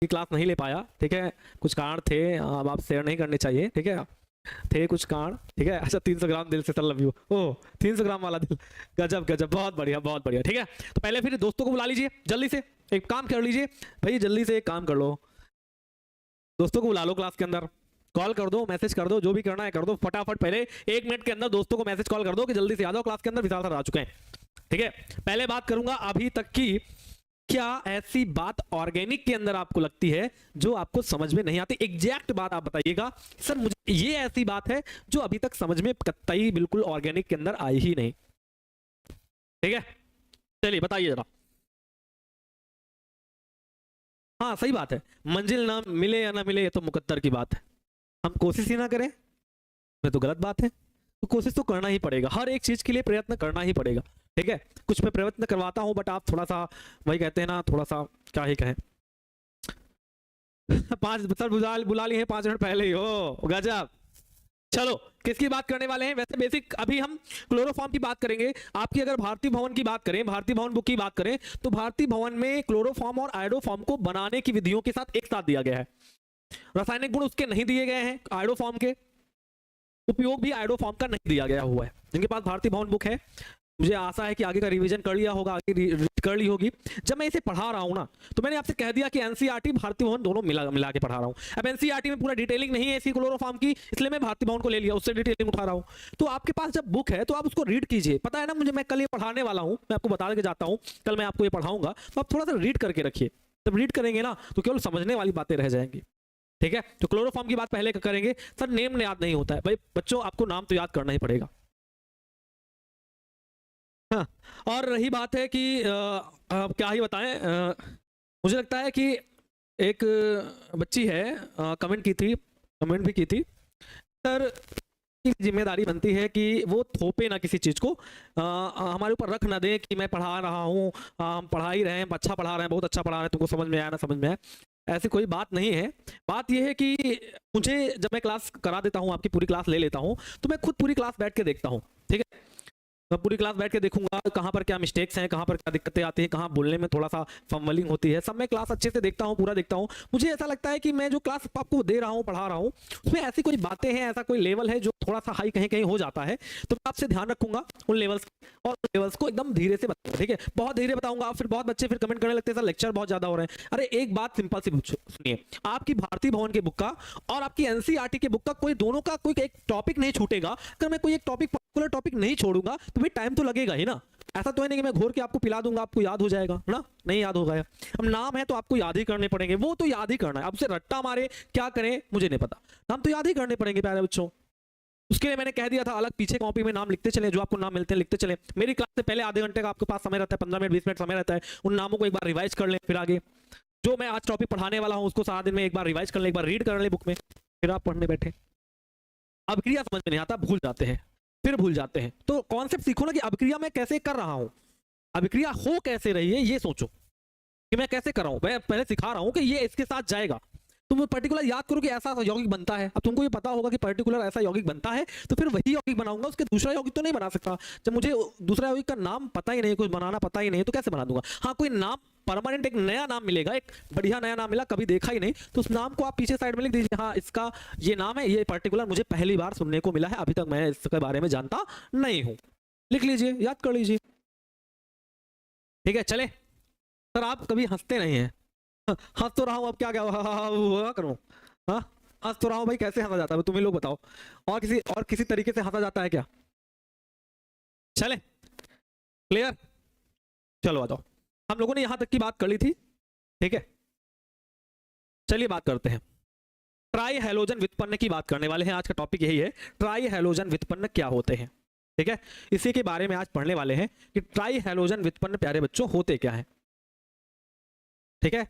की क्लास नहीं ले पाया, ठीक है, कुछ कारण थे, अब आप शेयर नहीं करने चाहिए, ठीक है, थे कुछ कारण, ठीक है। अच्छा 300 ग्राम दिल से सर लव यू, ओह 300 ग्राम वाला दिल, गजब गजब, बहुत बढ़िया बहुत बढ़िया, ठीक है। तो पहले फिर दोस्तों को बुला लीजिए जल्दी से, एक काम कर लीजिए भाई, जल्दी से एक काम कर लो, दोस्तों को बुला लो क्लास के अंदर, कॉल कर दो, मैसेज कर दो, जो भी करना है कर दो फटाफट, पहले 1 मिनट के अंदर दोस्तों को मैसेज कॉल कर दो कि जल्दी से आ जाओ क्लास के अंदर, विशाल सर आ चुके हैं, ठीक है। पहले बात करूंगा अभी तक की, क्या ऐसी बात ऑर्गेनिक के अंदर आपको लगती है जो आपको समझ में नहीं आती? एग्जैक्ट बात आप बताइएगा सर, मुझे ये ऐसी बात है जो अभी तक समझ में कतई बिल्कुल ऑर्गेनिक के अंदर आई ही नहीं, ठीक है, चलिए बताइए जरा। हाँ सही बात है, मंजिल ना मिले या ना मिले ये तो मुकद्दर की बात है, हम कोशिश ही ना करें ये तो गलत बात है, तो कोशिश तो करना ही पड़ेगा, हर एक चीज के लिए प्रयत्न करना ही पड़ेगा, ठीक है। कुछ मैं प्रयत्न करवाता हूं बट आप थोड़ा सा, वही कहते हैं ना, थोड़ा सा क्या ही कहें। 5 सर बुला लिए हैं 5 मिनट पहले ही, हो गजब। चलो किसकी बात करने वाले हैं? वैसे बेसिक अभी हम क्लोरोफॉर्म की बात करेंगे। आपकी अगर भारतीय भवन की बात करें, भारतीय भवन बुक की बात करें, तो भारतीय भवन में क्लोरोफॉर्म और आयोडोफॉर्म को बनाने की विधियों के साथ एक साथ दिया गया है। रासायनिक गुण उसके नहीं दिए गए हैं, आयोडोफॉर्म के उपयोग भी आयोडोफॉर्म का नहीं दिया गया हुआ है। जिनके पास भारतीय भवन बुक है, मुझे आशा है कि आगे का रिवीजन कर लिया होगा, आगे रीड कर ली होगी। जब मैं इसे पढ़ा रहा हूं ना, तो मैंने आपसे कह दिया कि एनसीईआरटी भारतीय भवन दोनों मिला के पढ़ा रहा हूं। अब एनसीईआरटी में पूरा डिटेलिंग नहीं है इसी क्लोरोफॉर्म की, इसलिए मैं भारतीय भवन को ले लिया, उससे डिटेलिंग उठा रहा हूं। तो आपके पास जब बुक है तो आप उसको रीड कीजिए, पता है ना मुझे, मैं कल ये पढ़ाने वाला हूं, मैं आपको बता के जाता हूं, कल मैं आपको ये पढ़ाऊंगा, तो आप थोड़ा सा रीड करके रखिए। जब रीड करेंगे ना तो केवल समझने वाली बातें रह जाएंगी, ठीक है। तो क्लोरोफॉर्म की बात पहले करेंगे। सर नेम याद नहीं होता है भाई, बच्चों आपको नाम तो याद करना ही पड़ेगा। हाँ, और रही बात है कि क्या ही बताएं, मुझे लगता है कि एक बच्ची है, कमेंट की थी, कमेंट भी की थी, सर की जिम्मेदारी बनती है कि वो थोपे ना किसी चीज को, हमारे ऊपर रख ना दे कि मैं पढ़ा रहा हूँ, हम पढ़ा ही रहे हैं, अच्छा पढ़ा रहे हैं, बहुत अच्छा पढ़ा रहे हैं, तुमको समझ में आया ना समझ में आया, ऐसी कोई बात नहीं है। बात यह है कि मुझे जब मैं क्लास करा देता हूँ, आपकी पूरी क्लास ले लेता हूँ, तो मैं खुद पूरी क्लास बैठ के देखता हूँ, ठीक है। मैं पूरी क्लास बैठ के देखूंगा कहाँ पर क्या मिस्टेक्स हैं, कहाँ पर क्या दिक्कतें आती हैं, कहाँ बोलने में थोड़ा सा फंबलिंग होती है, सब मैं क्लास अच्छे से देखता हूँ, पूरा देखता हूँ। मुझे ऐसा लगता है कि मैं जो क्लास आपको दे रहा हूँ, पढ़ा रहा हूँ, उसमें ऐसी कोई बातें हैं, ऐसा कोई लेवल है जो थोड़ा सा हाई कहीं कहीं हो जाता है, तो मैं आपसे ध्यान रखूंगा उन लेवल्स और उन लेवल्स को एकदम धीरे से बताऊंगा, ठीक है, बहुत धीरे बताऊंगा। फिर बहुत बच्चे फिर कमेंट करने लगते हैं सर लेक्चर बहुत ज्यादा हो रहे हैं। अरे एक बात सिंपल सी सुनिए, आपकी भारतीय भवन के बुक का और आपकी एनसीईआरटी के बुक का कोई, दोनों का कोई एक टॉपिक नहीं छूटेगा। अगर मैं कोई एक टॉपिक, पर्टिकुलर टॉपिक नहीं छोड़ूंगा तो भाई टाइम तो लगेगा ही ना। ऐसा तो है नहीं कि मैं घोर के आपको पिला दूंगा आपको याद हो जाएगा ना, नहीं याद होगा। अब नाम है तो आपको याद ही करने पड़ेंगे, वो तो याद ही करना है, अब से रट्टा मारे क्या करें मुझे नहीं पता, नाम तो याद ही करने पड़ेंगे प्यारे बच्चों। उसके लिए मैंने कह दिया था अलग पीछे कॉपी में नाम लिखते चले, जो आपको नाम मिलते हैं लिखते चले। मेरी क्लास से पहले आधे घंटे का आपके पास समय रहता है, 15 मिनट 20 मिनट समय रहता है, उन नामों को एक बार रिवाइज कर लें, फिर आगे जो मैं आज टॉपिक पढ़ाने वाला हूं उसको सारा दिन में एक बार रिवाइज कर लें, एक बार रीड कर लें बुक में, फिर आप पढ़ने बैठे। अभिक्रिया समझ में नहीं आता, भूल जाते हैं, फिर भूल जाते हैं, तो कॉन्सेप्ट सीखो ना कि अभिक्रिया मैं कैसे कर रहा हूं, अभिक्रिया हो कैसे रही है ये सोचो कि मैं कैसे कर रहा हूं। मैं पहले सिखा रहा हूं कि ये इसके साथ जाएगा, तुम पर्टिकुलर याद करो कि ऐसा यौगिक बनता है। अब तुमको ये पता होगा कि पर्टिकुलर ऐसा यौगिक बनता है, तो फिर वही यौगिक बनाऊंगा, उसके दूसरा यौगिक तो नहीं बना सकता। जब मुझे दूसरा यौगिक का नाम पता ही नहीं, कुछ बनाना पता ही नहीं, तो कैसे बना दूंगा? हाँ कोई नाम परमानेंट, एक नया नाम मिलेगा, एक बढ़िया नया नाम मिला, कभी देखा ही नहीं, तो उस नाम को आप पीछे साइड में लिख दीजिए, हाँ इसका ये नाम है, ये पर्टिकुलर मुझे पहली बार सुनने को मिला है, अभी तक मैं इसके बारे में जानता नहीं हूँ। लिख लीजिए, याद कर लीजिए, ठीक है। चले सर आप कभी हंसते नहीं हैं। हंस तो रहा हूं, अब क्या क्या करूं? हाँ हंस तो रहा हूं भाई, कैसे हंसा जाता है तुम ही लोग बताओ, और किसी तरीके से हंसा जाता है क्या? चले क्लियर, चलो आ जाओ। हम लोगों ने यहां तक की बात कर ली थी, ठीक है। चलिए बात करते हैं, ट्राई हैलोजन व्युत्पन्न की बात करने वाले हैं। आज का टॉपिक यही है, ट्राई हैलोजन व्युत्पन्न क्या होते हैं, ठीक है। इसी के बारे में आज पढ़ने वाले हैं कि ट्राई हैलोजन व्युत्पन्न प्यारे बच्चों होते क्या है, ठीक है।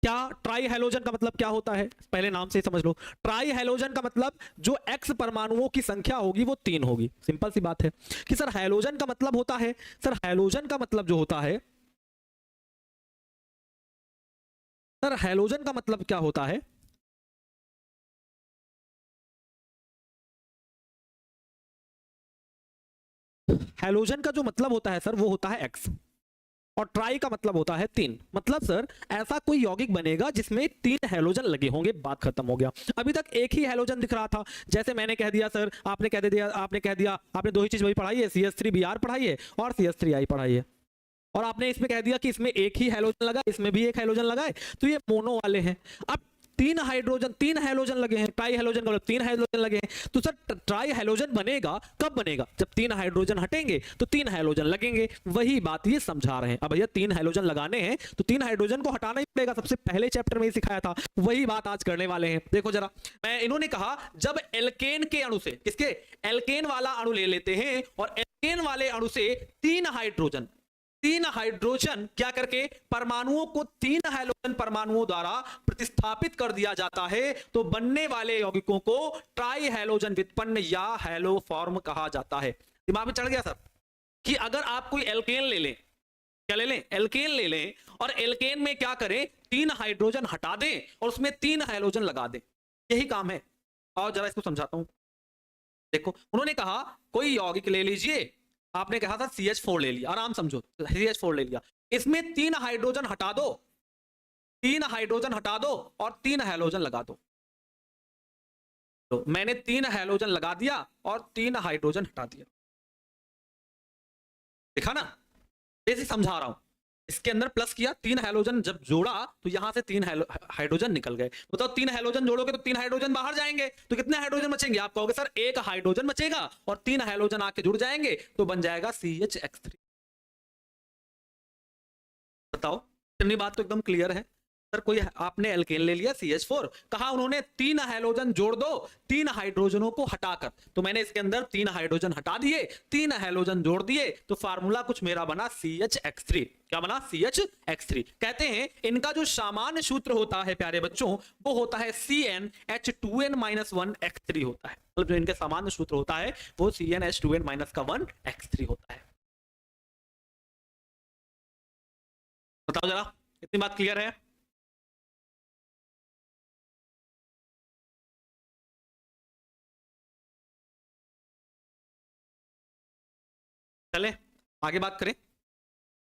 क्या ट्राई हैलोजन का मतलब क्या होता है, पहले नाम से ही समझ लो। ट्राई हैलोजन का मतलब जो एक्स परमाणुओं की संख्या होगी वो 3 होगी, सिंपल सी बात है। कि सर हैलोजन का मतलब होता है, सर हैलोजन का मतलब जो होता है, सर हैलोजन का मतलब क्या होता है? हैलोजन का जो मतलब होता है सर वो होता है एक्स, और ट्राई का मतलब होता है 3। मतलब सर ऐसा कोई यौगिक बनेगा जिसमें 3 हैलोजन लगे होंगे, बात खत्म हो गया। अभी तक एक ही हैलोजन दिख रहा था, जैसे मैंने कह दिया सर, आपने कह दिया, आपने दो ही चीज वही पढ़ाई है, CH3Br पढ़ाई है और CH3I पढ़ाई है, और आपने इसमें कह दिया कि इसमें एक ही हैलोजन लगा, इसमें भी एक हैलोजन लगा है, तो ये मोनो वाले हैं। अब 3 हैलोजन लगे हैं, ट्राई हैलोजन का मतलब 3 हैलोजन लगे हैं, तो सर ट्राई हैलोजन बनेगा कब बनेगा? जब 3 हाइड्रोजन हटेंगे तो 3 हैलोजन लगेंगे। वही बात ये समझा रहे हैं। अब भैया 3 हैलोजन लगाने हैं तो 3 हाइड्रोजन को हटाना ही पड़ेगा, सबसे पहले चैप्टर में ही सिखाया था, वही बात आज करने वाले हैं। देखो जरा, मैं इन्होंने कहा जब एल्केन के अणु से, किसके, एल्केन वाला अणु ले लेते हैं और एल्केन वाले अणु से 3 हाइड्रोजन क्या करके परमाणुओं को 3 हाइड्रोजन परमाणुओं द्वारा प्रतिस्थापित कर दिया जाता है, तो बनने वाले यौगिकों को ट्राई हैलोजन व्युत्पन्न या हैलो फॉर्म कहा जाता है। दिमाग में चढ़ गया सर कि अगर आप कोई एल्केन ले लें, क्या ले लें, एल्केन ले लें, और एल्केन में क्या करें, 3 हाइड्रोजन हटा दें और उसमें 3 हाइड्रोजन लगा दें, यही काम है। और जरा इसको समझाता हूं। देखो उन्होंने कहा कोई यौगिक ले लीजिए, आपने कहा था CH4 ले लिया, आराम समझो, CH4 ले लिया, इसमें 3 हाइड्रोजन हटा दो, 3 हाइड्रोजन हटा दो और 3 हैलोजन लगा दो। तो मैंने 3 हैलोजन लगा दिया और 3 हाइड्रोजन हटा दिया, देखा ना, जैसे समझा रहा हूं। इसके अंदर प्लस किया, 3 हैलोजन जब जोड़ा तो यहां से 3 हाइड्रोजन निकल गए। बताओ 3 हैलोजन जोड़ोगे तो 3 हाइड्रोजन बाहर जाएंगे, तो कितने हाइड्रोजन बचेंगे? आप कहोगे सर 1 हाइड्रोजन बचेगा और 3 हैलोजन आके जुड़ जाएंगे तो बन जाएगा CHX3। बताओ, इतनी बात तो एकदम क्लियर है। सर कोई, आपने एल्केन ले लिया CH4, कहा उन्होंने 3 हैलोजन जोड़ दो 3 हाइड्रोजनों को हटाकर, तो मैंने इसके अंदर 3 हाइड्रोजन हटा दिए, 3 हैलोजन जोड़ दिए, तो फार्मूला कुछ मेरा बना CHX3। क्या बना? CHX3। कहते हैं इनका जो सामान्य सूत्र होता है प्यारे बच्चों, वो होता है CnH2n-1x3 होता है। मतलब जो इनके सामान्य सूत्र होता है वो CnH2n-1x3 होता है। बताओ जरा, इतनी बात क्लियर है? चले आगे बात करें।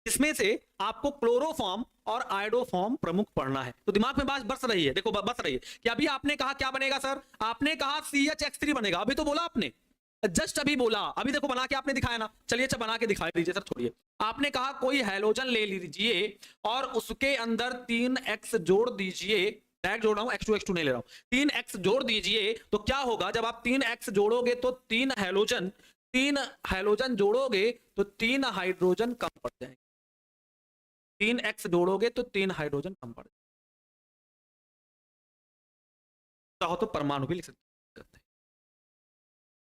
इसमें से आपको क्लोरोफॉर्म और आयोडोफॉर्म प्रमुख पढ़ना है, तो दिमाग में बात बस रही है, देखो बस रही है कि अभी आपने कहा क्या बनेगा सर, आपने कहा CHX3 बनेगा, अभी तो बोला आपने, जस्ट अभी बोला, अभी देखो बना के आपने दिखाया ना। चलिए अच्छा बना के दिखा दीजिए सर, छोड़िए। आपने कहा कोई हैलोजन ले लीजिए और उसके अंदर 3x जोड़ दीजिए, डायरेक्ट जोड़ रहा हूं, X2 नहीं ले रहा हूं, 3x जोड़ दीजिए, तो क्या होगा जब आप 3x जोड़ोगे तो 3 हैलोजन जोड़ोगे तो 3 हाइड्रोजन कम पड़ जाएंगे, 3x जोड़ोगे तो 3 हाइड्रोजन कम पड़ जाएंगे। चाहो तो परमाणु भी लिख सकते हैं,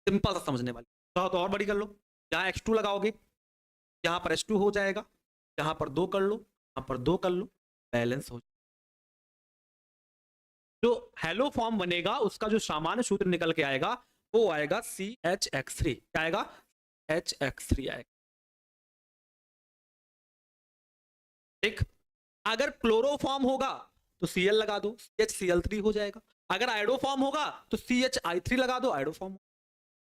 सिंपल सा समझने वाली। चाहो तो और बड़ी कर लो, यहाँ X2 लगाओगे, यहाँ पर H2 हो जाएगा, यहाँ पर 2 कर लो, यहाँ पर 2 कर लो, बैलेंस हो जाएगा। जो हैलो फॉर्म बनेगा उसका जो सामान्य सूत्र निकल के आएगा वो आएगा CHX3। क्या आएगा? HX3 आएगा। ठीक, अगर क्लोरोफॉर्म होगा तो Cl लगा दो, CHCl3 हो जाएगा। अगर आयोडोफॉर्म होगा तो CHI3 लगा दो, आयोडोफॉर्म।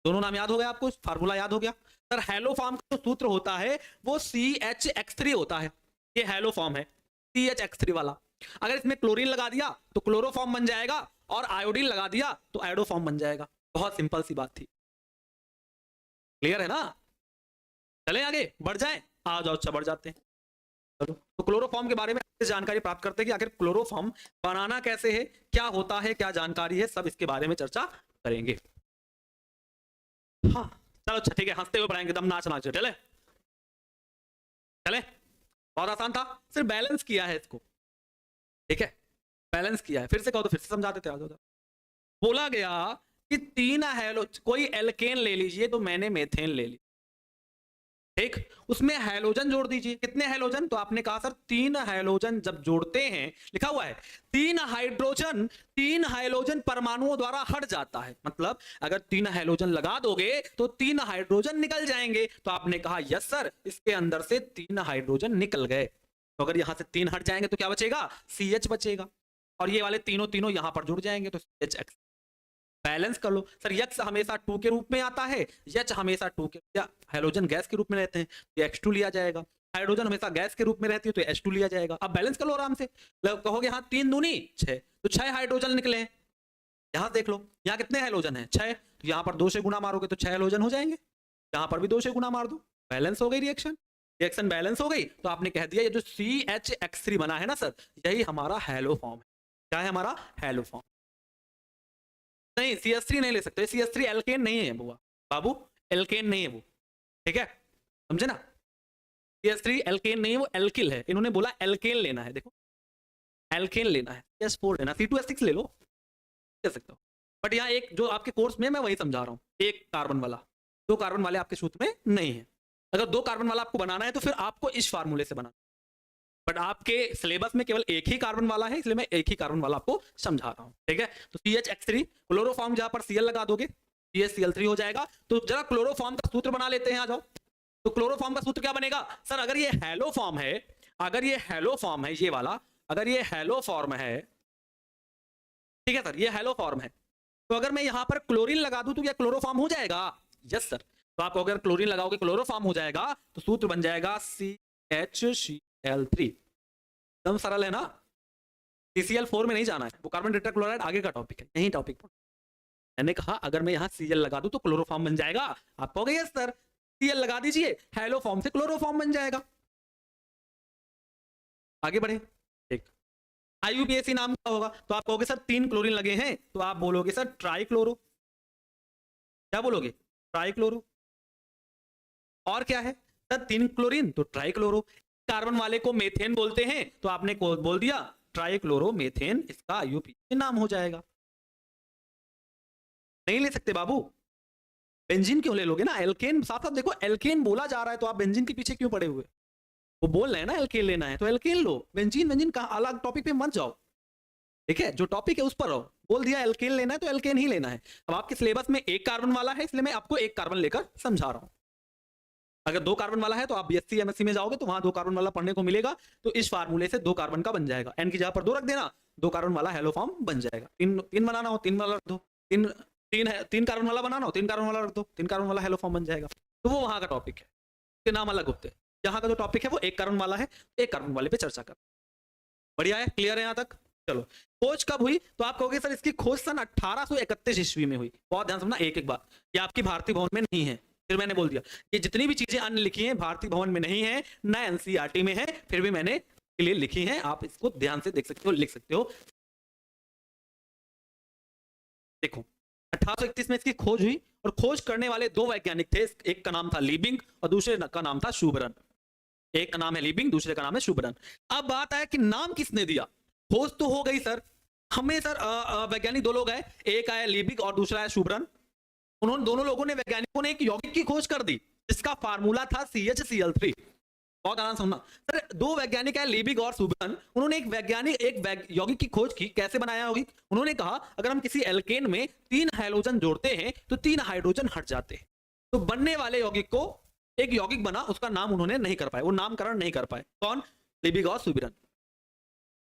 दोनों नाम याद हो गए आपको, फार्मूला याद हो गया। सर हैलो फॉर्म का जो सूत्र होता है वो CHX3 होता है, ये हैलो फॉर्म है CHX3 वाला। अगर इसमें क्लोरीन लगा दिया तो क्लोरोफॉर्म बन जाएगा, और आयोडीन लगा दिया तो आयोडोफॉर्म बन जाएगा। बहुत सिंपल सी बात थी, क्लियर है ना? चलें आगे बढ़ जाएं, आ जाओ, अच्छा बढ़ जाते हैं। चलो, तो क्लोरोफॉर्म के बारे में जानकारी प्राप्त करते हैं कि आखिर क्लोरोफॉर्म बनाना कैसे है, क्या होता है, क्या जानकारी है, सब इसके बारे में चर्चा करेंगे। हाँ चलो अच्छा ठीक है, हंसते हुए पढ़ाएंगे, दम नाच नाच चले चले। बहुत आसान था, सिर्फ बैलेंस किया है इसको, ठीक है, बैलेंस किया है। फिर से कहो तो फिर से समझा देते। बोला गया कि 3 हैलो, कोई एल्केन ले लीजिए, तो मैंने मेथेन ले ली, ठीक, उसमें हैलोजन जोड़ दीजिए। कितने हैलोजन? तो आपने कहा सर 3 हैलोजन जब जोड़ते हैं, लिखा हुआ है 3 हाइड्रोजन परमाणुओं द्वारा हट जाता है। मतलब अगर 3 हैलोजन लगा दोगे तो 3 हाइड्रोजन निकल जाएंगे। तो आपने कहा यस सर, इसके अंदर से 3 हाइड्रोजन निकल गए, तो अगर यहां से 3 हट जाएंगे तो क्या बचेगा? CH बचेगा, और ये वाले तीनों यहां पर जुड़ जाएंगे तो CHX। बैलेंस कर लो सर, यक्स हमेशा 2 के रूप में आता है, यच हमेशा 2 के, या हैलोजन गैस के रूप में रहते हैं, तो X2 लिया जाएगा। हाइड्रोजन हमेशा गैस के रूप में रहती है तो H2 लिया जाएगा। अब बैलेंस कर लो आराम से, कहोगे हाँ 3 दूनी 6, तो 6 हाइड्रोजन निकले हैं। यहां देख लो, यहाँ कितने हाइड्रोजन है 6, तो यहाँ पर 2 से गुना मारोगे तो 6 हाइड्रोजन हो जाएंगे, यहाँ पर भी 2 से गुना मार दो, बैलेंस हो गई रिएक्शन। रिएक्शन बैलेंस हो गई तो आपने कह दिया ये जो CHX3 बना है ना सर, यही हमारा हैलो फॉर्म है। क्या है हमारा हैलो फॉर्म। नहीं CH3 नहीं ले सकते, CH3 एल्केन नहीं है बुआ बाबू, एल्केन नहीं है वो, ठीक है समझे ना। CH3 एल्केन नहीं है, वो एल्किल है। इन्होंने बोला एल्केन लेना है, देखो एल्केन लेना है, CH4 लेना, C2H6 ले लो, कह सकते हो। बट यहाँ एक जो आपके कोर्स में मैं वही समझा रहा हूँ, एक कार्बन वाला, 2 कार्बन वाले आपके सूत्र में नहीं है। अगर 2 कार्बन वाला आपको बनाना है तो फिर आपको इस फार्मूले से बनाना, बट आपके सिलेबस में केवल एक ही कार्बन वाला है, इसलिए मैं एक ही कार्बन वाला आपको समझा रहा हूँ, ठीक है। तो CHX3 क्लोरोफॉर्म, जहां पर Cl लगा दोगे CHCl3 हो जाएगा। तो जरा क्लोरोफॉर्म का सूत्र बना लेते हैं, आ जाओ। तो क्लोरोफॉर्म का सूत्र क्या बनेगा सर, अगर ये हैलो फॉर्म है, अगर ये हैलो फॉर्म है ये वाला, अगर ये हैलो फॉर्म है, ठीक है सर ये हैलो फॉर्म है, तो अगर मैं यहां पर क्लोरीन लगा दूं तो क्या क्लोरोफॉर्म हो जाएगा। यस सर, तो आप अगर क्लोरीन लगाओगे क्लोरोफॉर्म हो जाएगा, तो सूत्र बन जाएगा CHCl3। एकदम सरल है ना, CCl4 में नहीं जाना है, वो कार्बन टेट्राक्लोराइड आगे का टॉपिक है, यही टॉपिक। मैंने कहा अगर मैं यहां Cl लगा दूं तो क्लोरोफॉर्म बन जाएगा, आप कहोगे यस सर Cl लगा दीजिए, हैलो फॉर्म से क्लोरोफॉर्म बन जाएगा। आगे बढ़े, ठीक। IUPAC नाम का होगा तो आप कहोगे सर 3 क्लोरीन लगे हैं, तो आप बोलोगे सर ट्राइक्लोरो, क्या बोलोगे ट्राइक्लोरो। और क्या है सर 3 क्लोरीन तो ट्राइक्लोरो। कार्बन वाले को मेथेन बोलते हैं तो आपने बोल दिया ट्राइक्लोरो मेथेन, इसका IUPAC नाम हो जाएगा। नहीं ले सकते बाबू, बेंजीन क्यों ले लोगे ना, एल्केन साथ साथ देखो, एल्केन बोला जा रहा है तो आप बेंजीन के पीछे क्यों पड़े हुए। वो बोल रहे हैं ना एल्केन लेना है तो एल्केन लो, बेंजीन बेंजीन का अलग टॉपिक पे मत जाओ, ठीक है। जो टॉपिक है उस पर रहो, बोल दिया एल्केन लेना है तो एल्केन ही लेना है। अब आपके सिलेबस में 1 कार्बन वाला है, इसलिए मैं आपको 1 कार्बन लेकर समझा रहा हूं। अगर 2 कार्बन वाला है तो आप BSc MSc में जाओगे तो वहां 2 कार्बन वाला पढ़ने को मिलेगा, तो इस फार्मूले से 2 कार्बन का बन जाएगा, N की जगह पर 2 रख देना, 2 कार्बन वाला हेलो फॉर्म बन जाएगा। 3 बनाना हो 3 वाला रख दो, 3 कार्बन वाला बनाना हो 3 कार्बन वाला रख दो, 3 कार्बन वाला हेलो फॉर्म बन जाएगा। तो वो वहां का टॉपिक है, के नाम अलग होते हैं। यहाँ का जो टॉपिक है वो 1 कार्बन वाला है, 1 कार्बन वाले पे चर्चा कर। बढ़िया है, क्लियर है यहाँ तक। चलो खोज कब हुई, तो आप कहोगे सर इसकी खोज सन 1831 ईस्वी में हुई। बहुत ध्यान सुनना एक एक बात, ये आपकी भारतीय भवन में नहीं है, फिर मैंने बोल दिया ये जितनी भी चीजें अन्य लिखी हैं भारतीय भवन में नहीं है, ना NCERT में है, फिर भी मैंने के लिए लिखी है, आप इसको ध्यान से देख सकते हो, लिख सकते हो। देखो 1831 में इसकी खोज हुई, और खोज करने वाले 2 वैज्ञानिक थे, एक का नाम था लीबिंग और दूसरे का नाम था शुभरन। एक का नाम है लीबिंग, दूसरे का नाम है शुभरन। अब बात है कि नाम किसने दिया, खोज तो हो गई सर, हमें सर वैज्ञानिक 2 लोग आए, एक आया लीबिंग और दूसरा है शुभरन। उन्होंने दोनों लोगों ने, वैज्ञानिकों ने एक यौगिक की खोज कर दी जिसका फार्मूला था CHCl3। बहुत आसान सुनना सर, 2 वैज्ञानिक है लीबिंग और शुभरन, उन्होंने एक यौगिक की खोज की। कैसे बनाया यौगिक, उन्होंने कहा अगर हम किसी एल्केन में 3 हाइड्रोजन जोड़ते हैं तो 3 हाइड्रोजन हट जाते हैं। तो बनने वाले यौगिक को एक यौगिक बना, उसका नाम उन्होंने नहीं कर पाए, वो नामकरण नहीं कर पाए। कौन, लीबिंग और शुभरन।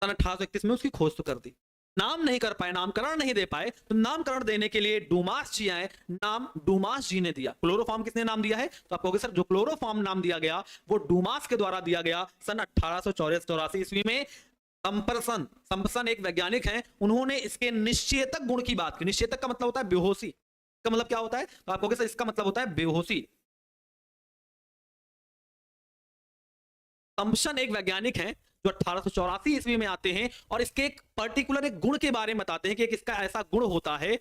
सन 1831 में उसकी खोज तो कर दी, नाम नहीं कर पाए, नामकरण नहीं दे पाए, तो नामकरण देने के लिए डूमास जी आए, नाम डूमास जी ने दिया। क्लोरोफॉर्म किसने नाम दिया है, तो आप कहोगे सर जो क्लोरोफॉर्म नाम दिया गया वो डूमास के द्वारा दिया गया सन 1884 ईस्वी में। संपर्सन एक वैज्ञानिक हैं, उन्होंने इसके निश्चेतक गुण की बात की। निश्चेतक का मतलब होता है बेहोशी, इसका मतलब क्या होता है, तो आप कहोगे सर इसका मतलब होता है बेहोशी। संपर्सन एक वैज्ञानिक हैं जो 1884 ईस्वी में आते हैं और इसके एक पर्टिकुलर एक गुण के बारे में बताते हैं कि इसका ऐसा गुण होता है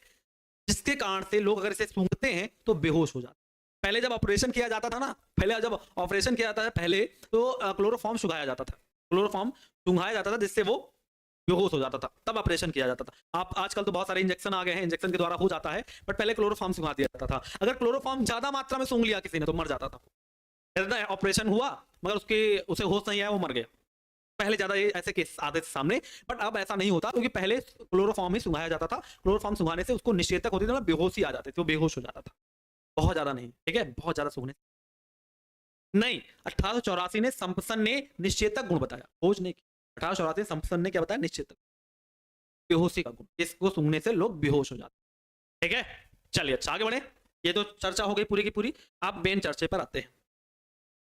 जिसके कारण से लोग अगर इसे सूंघते हैं तो बेहोश हो जाते हैं। पहले जब ऑपरेशन किया जाता था ना, पहले तो क्लोरोफॉर्म सुंघाया जाता था, क्लोरोफॉर्म सुंघाया जाता था जिससे वो बेहोश हो जाता था, तब ऑपरेशन किया जाता था। आप आजकल तो बहुत सारे इंजेक्शन आ गए हैं, इंजेक्शन के द्वारा हो जाता है, बट पहले क्लोरोफॉर्म सुंघा दिया जाता था। अगर क्लोरोफॉर्म ज्यादा मात्रा में सूंघ लिया किसी ने तो मर जाता था। ऑपरेशन हुआ मगर उसे होश नहीं आया, वो मर गया। पहले ज्यादा ये ऐसे केस आते थे सामने, बट अब ऐसा नहीं होता क्योंकि पहले क्लोरोफॉर्म ही सुंघाया जाता था। क्लोरोफॉर्म सुंघाने से उसको निश्चेतक होती थी, मतलब बेहोशी आ जाती थी, वो बेहोश हो जाता था। बहुत ज्यादा नहीं, ठीक है, बहुत ज्यादा सूंघने नहीं। 1884 ने संपर्सन ने निश्चेतक गुण बताया, खोज नहीं की। 1884 संपर्सन ने क्या बताया, निश्चेतक, बेहोशी का गुण, इसको सूंघने से लोग बेहोश हो जाते। ठीक है, चलिए अच्छा आगे बढ़े। ये तो चर्चा हो गई पूरी की पूरी। आप मेन चर्चे पर आते हैं,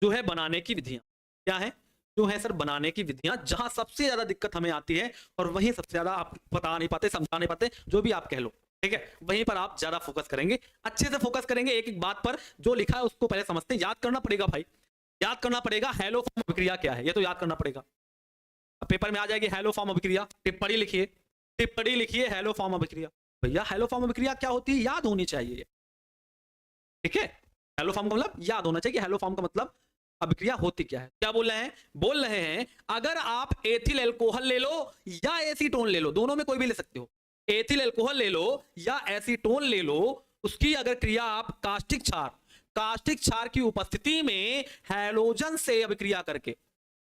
जो है बनाने की विधियां। क्या है, जो है सर बनाने की विधियां, जहां सबसे ज्यादा दिक्कत हमें आती है और वहीं सबसे ज्यादा आप बता नहीं पाते, समझा नहीं पाते, जो भी आप कह लो, ठीक है, वहीं पर आप ज्यादा फोकस करेंगे, अच्छे से फोकस करेंगे एक एक बात पर। जो लिखा है उसको पहले समझते हैं, याद करना पड़ेगा भाई, याद करना पड़ेगा हेलो फॉर्म अभिक्रिया क्या है, ये तो याद करना पड़ेगा। अब पेपर में आ जाएगी हेलो फॉर्म अभिक्रिया, टिप्पणी लिखिए, टिप्पणी लिखिए हेलो फॉर्म अभिक्रिया। भैया हेलो फॉर्म अभिक्रिया क्या होती है, याद होनी चाहिए, ठीक है। हेलो फॉर्म का मतलब याद होना चाहिए, हेलो फॉर्म का मतलब अभिक्रिया होती क्या है। क्या बोल रहे हैं, बोल रहे हैं अगर आप एथिल अल्कोहल ले लो या एसीटोन ले लो, दोनों में कोई भी ले सकते हो, एथिल अल्कोहल ले लो या एसीटोन ले लो, उसकी अगर क्रिया आप कास्टिक क्षार की उपस्थिति में हैलोजन से अभिक्रिया करके,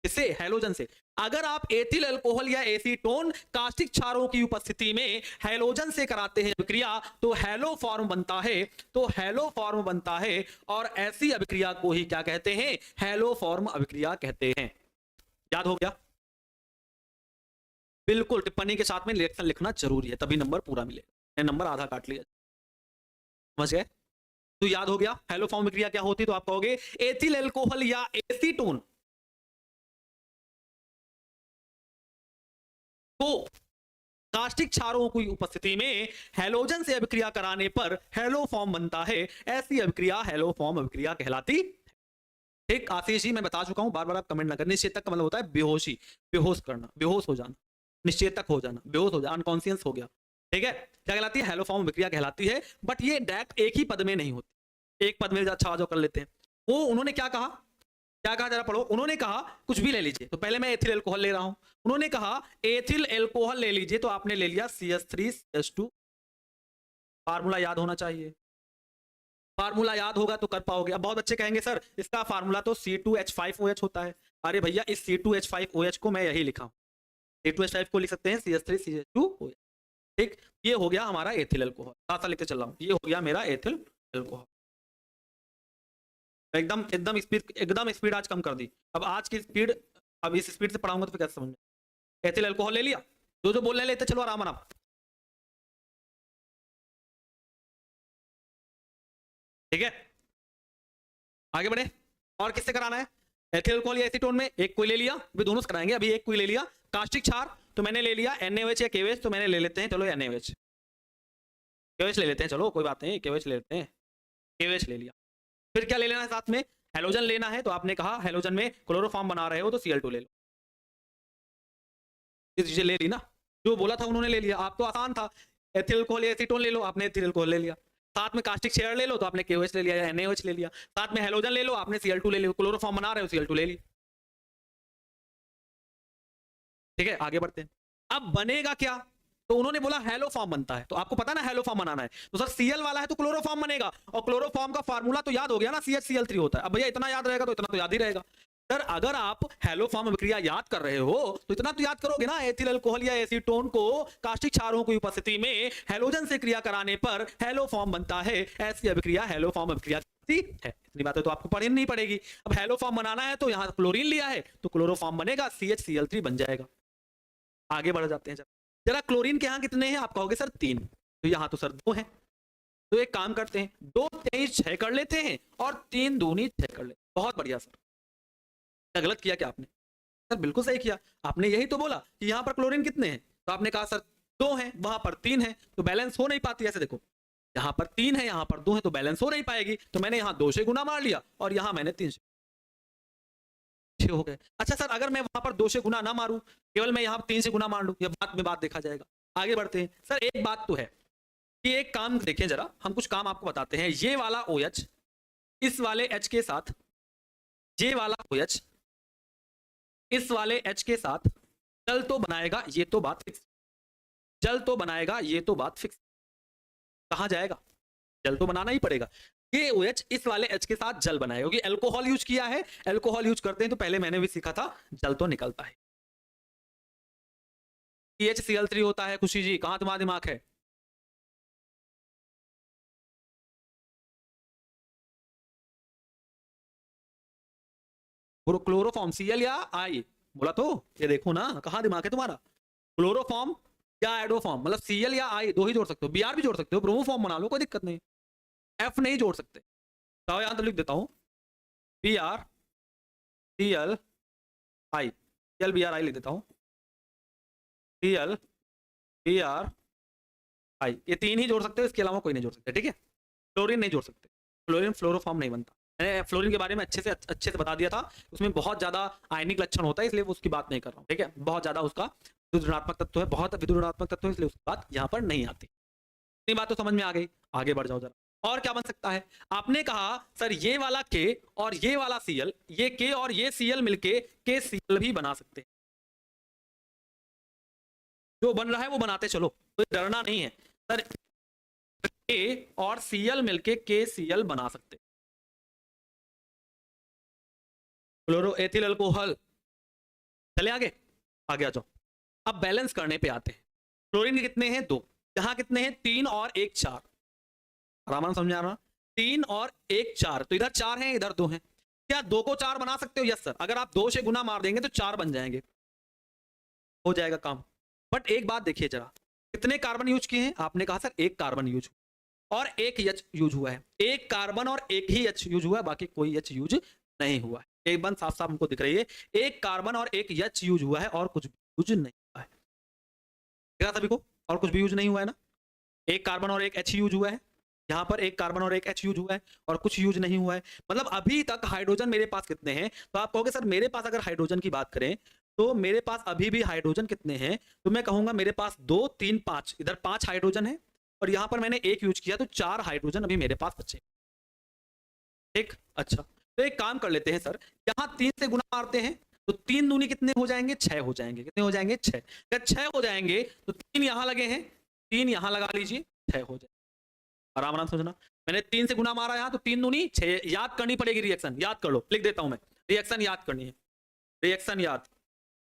इससे हैलोजन से, अगर आप एथिल अल्कोहल या एसीटोन कास्टिक क्षारों की उपस्थिति में हैलोजन से कराते हैं अभिक्रिया, तो हैलो फॉर्म बनता है, तो हैलो फॉर्म बनता है, और ऐसी अभिक्रिया को ही क्या कहते हैं, हैलो फॉर्म अभिक्रिया कहते हैं। याद हो गया, बिल्कुल टिप्पणी के साथ में रिएक्शन लिखना जरूरी है, तभी नंबर पूरा मिलेगा, नंबर आधा काट लिया, समझ गए। तो याद हो गया हैलो फॉर्म अभिक्रिया क्या होती है, तो आप कहोगे एथिल अल्कोहल या एसीटोन को कास्टिक क्षारों की उपस्थिति में हैलोजन से अभिक्रिया कराने पर हैलो फॉर्म बनता है, ऐसी अभिक्रिया हैलो फॉर्म अभिक्रिया कहलाती। ठीक आशीष जी, मैं बता चुका हूं, बार बार आप कमेंट ना करें। निश्चेतक का मतलब होता है बेहोशी, बेहोश करना, बेहोश हो जाना, निश्चेतक हो जाना, बेहोश हो जाना, अनकॉन्शियस हो गया, ठीक है, क्या कहलाती है, हैलो फॉर्म अभिक्रिया कहलाती है। बट ये डायरेक्ट एक ही पद में नहीं होती, एक पद में अच्छा जो कर लेते हैं। वो उन्होंने क्या कहा, क्या कहा जरा पढ़ो, उन्होंने कहा कुछ भी ले लीजिए, तो पहले मैं एथिल अल्कोहल ले रहा हूं, उन्होंने कहा एथिल अल्कोहल ले लीजिए, तो आपने ले लिया CH3CH2, फार्मूला याद होना चाहिए, फार्मूला याद होगा तो कर पाओगे। अब बहुत बच्चे कहेंगे सर इसका फार्मूला तो C2H5OH होता है, अरे भैया इस C2H5OH को मैं यही लिखा हूं, C2H5 को लिख सकते हैं CH3CH2OH, ठीक, ये हो गया हमारा एथिल अल्कोहल, साथ लिखते चल रहा हूं, ये हो गया मेरा एथिल अल्कोहल। एकदम स्पीड आज कम कर दी, अब आज की स्पीड, अब इस स्पीड से पढ़ाऊंगा तो फिर कैसे समझ। एथिल अल्कोहल ले लिया, जो बोल रहे लेते चलो आराम आराम, ठीक है, आगे बढ़े। और किससे कराना है, एथिल अल्कोहल या एसीटोन में एक कोई ले लिया, अभी दोनों से कराएंगे, अभी एक कोई ले लिया, कास्टिक क्षार तो मैंने ले लिया NaOH या KOH, तो मैंने ले लेते हैं चलो NaOH, KOH ले लेते हैं, चलो कोई बात नहीं, KOH ले लेते हैं, KOH ले लिया। फिर क्या ले लेना है साथ में, हैलोजन लेना है, तो आपने कहा हैलोजन में क्लोरोफॉर्म बना रहे हो तो Cl2 ले लो, ये चीजें ले ली ना, जो बोला था उन्होंने ले लिया, आप तो आसान था, एथिल अल्कोहल या एसीटोन ले लो, आपने एथिल अल्कोहल ले लिया, साथ में कास्टिक क्षार ले लो तो आपने KOH ले लिया या NaOH ले लिया, साथ में हैलोजन ले लो, आपने Cl2 ले लिया, क्लोरोफॉर्म बना रहे हो Cl2 ले लिया, ठीक है, आगे बढ़ते हैं। अब बनेगा क्या, तो उन्होंने बोला हैलो फॉर्म बनता है, तो आपको पता ना हैलो फॉर्म बनाना है, तो सर Cl वाला है तो क्लोरोफॉर्म बनेगा, और क्लोरोफॉर्म का फार्मूला तो याद हो गया ना, CHCl3 होता है। अब भैया इतना याद रहेगा तो इतना तो याद ही रहेगा, सर अगर आप हैलो फॉर्म अभिक्रिया याद कर रहे हो तो इतना तो याद करोगे ना, एथिल अल्कोहल या एसीटोन को कास्टिक क्षारों की उपस्थिति में हैलोजन से क्रिया कराने पर हैलो फॉर्म बनता है, ऐसी अभिक्रिया हैलो फॉर्म अभिक्रिया है। इतनी बातें तो आपको पढ़नी नहीं पड़ेगी। अब हैलो फॉर्म बनाना है तो यहाँ क्लोरीन लिया है तो क्लोरोफॉर्म बनेगा, CHCl3 बन जाएगा। आगे बढ़ जाते हैं जरा, क्लोरीन के यहाँ कितने हैं, आप कहोगे सर 3, तो यहाँ तो सर 2 हैं, तो एक काम करते हैं 2 23 6 कर लेते हैं और 3 दूनी 6 कर लेते हैं। बहुत बढ़िया सर, क्या गलत किया क्या आपने, सर बिल्कुल सही किया, आपने यही तो बोला कि यहाँ पर क्लोरीन कितने हैं, तो आपने कहा सर 2 हैं, वहां पर 3 हैं, तो बैलेंस हो नहीं पाती। ऐसे देखो यहाँ पर 3 है यहाँ पर 2 है, तो बैलेंस हो नहीं पाएगी, तो मैंने यहाँ 2 से गुना मार लिया और यहाँ मैंने 3 से हो गए। अच्छा सर अगर मैं वहां पर 2 से गुना ना मारूं, केवल मैं यहाँ 3 से गुना मार लूं, या बाद में बात देखा जाएगा। आगे बढ़ते हैं सर, एक बात तो है कि एक काम देखें जरा, हम कुछ काम आपको बताते हैं। ये वाला OH इस वाले H के साथ, ये वाला OH इस वाले H के साथ जल तो बनाएगा, ये तो बात फिक्स, जल तो बनाएगा, ये तो बात फिक्स। कहां जाएगा, जल तो बनाना ही पड़ेगा। ये OH इस वाले H के साथ जल बनाएगा, क्योंकि अल्कोहल यूज किया है, अल्कोहल यूज करते हैं तो पहले मैंने भी सीखा था जल तो निकलता है। CHCl3 होता है। खुशी जी कहां तुम्हारा दिमाग है, क्लोरोफॉर्म Cl या I बोला तो, ये देखो ना कहां दिमाग है तुम्हारा, क्लोरोफॉर्म या एडोफॉर्म, मतलब Cl या I दो ही जोड़ सकते हो, Br भी जोड़ सकते हो, ब्रोमोफॉर्म बना लो, कोई दिक्कत नहीं। F नहीं जोड़ सकते, तो यहां तो लिख देता हूं Br Cl आई, ClBr लिख देता हूँ, ClBr, ये तीन ही जोड़ सकते हो, इसके अलावा कोई नहीं जोड़ सकते, ठीक है। फ्लोरीन नहीं जोड़ सकते, फ्लोरीन फ्लोरोफॉर्म नहीं बनता। मैंने फ्लोरीन के बारे में अच्छे से बता दिया था, उसमें बहुत ज्यादा आयनिक लक्षण होता है, इसलिए उसकी बात नहीं कर रहा हूँ, ठीक है। बहुत ज्यादा उसका विद्युत ऋणात्मक तत्व है, बहुत विद्युत ऋणात्मक तत्व है, इसलिए उसकी बात यहाँ पर नहीं आती। इतनी बात तो समझ में आ गई, आगे बढ़ जाओ जरा। और क्या बन सकता है, आपने कहा सर ये वाला के और ये वाला Cl, ये के और ये Cl मिलके KCl भी बना सकते हैं। जो बन रहा है वो बनाते चलो, कोई डरना नहीं है सर। के और Cl मिलके KCl बना सकते, फ्लोरोएथिल अल्कोहल। चले आगे आ जाओ। अब बैलेंस करने पे आते हैं। क्लोरीन के कितने हैं, 2, यहां कितने हैं, 3 और 1 4। आराम समझा रहा, 3 और 1 4, तो इधर 4 हैं, इधर 2 हैं। क्या 2 को 4 बना सकते हो? यस सर, अगर आप 2 से गुना मार देंगे तो 4 बन जाएंगे, हो जाएगा काम। बट एक बात देखिए जरा, कितने कार्बन यूज किए हैं? आपने कहा सर 1 कार्बन यूज और 1 H यूज हुआ है। 1 कार्बन और 1 ही H यूज हुआ है, बाकी कोई H यूज नहीं हुआ है। एक बात साफ साफ हमको दिख रही है, 1 कार्बन और 1 H यूज हुआ है और कुछ भी यूज नहीं हुआ है। देखा सभी को, और कुछ भी यूज नहीं हुआ है ना। 1 कार्बन और 1 H यूज हुआ है, यहाँ पर 1 कार्बन और 1 H यूज हुआ है और कुछ यूज नहीं हुआ है। मतलब अभी तक हाइड्रोजन मेरे पास कितने हैं? तो आप कहोगे सर मेरे पास अगर हाइड्रोजन की बात करें तो मेरे पास अभी भी हाइड्रोजन कितने हैं? तो मैं कहूंगा मेरे पास 2 3 5, इधर 5 हाइड्रोजन है और यहां पर मैंने 1 यूज किया, तो 4 हाइड्रोजन अभी मेरे पास बचे। ठीक, अच्छा तो एक काम कर लेते हैं सर, यहां 3 से गुना मारते हैं तो 3 दूनी कितने हो जाएंगे? 6 हो जाएंगे। कितने हो जाएंगे? 6। अगर 6 हो जाएंगे तो 3 यहां लगे हैं, 3 यहां लगा लीजिए, 6 हो जाए। आराम आराम समझना, मैंने 3 से गुना मारा यहां तो 3 दूनी 6। याद करनी पड़ेगी रिएक्शन, याद कर लो, लिख देता हूं मैं, रिएक्शन याद करनी है, रिएक्शन याद,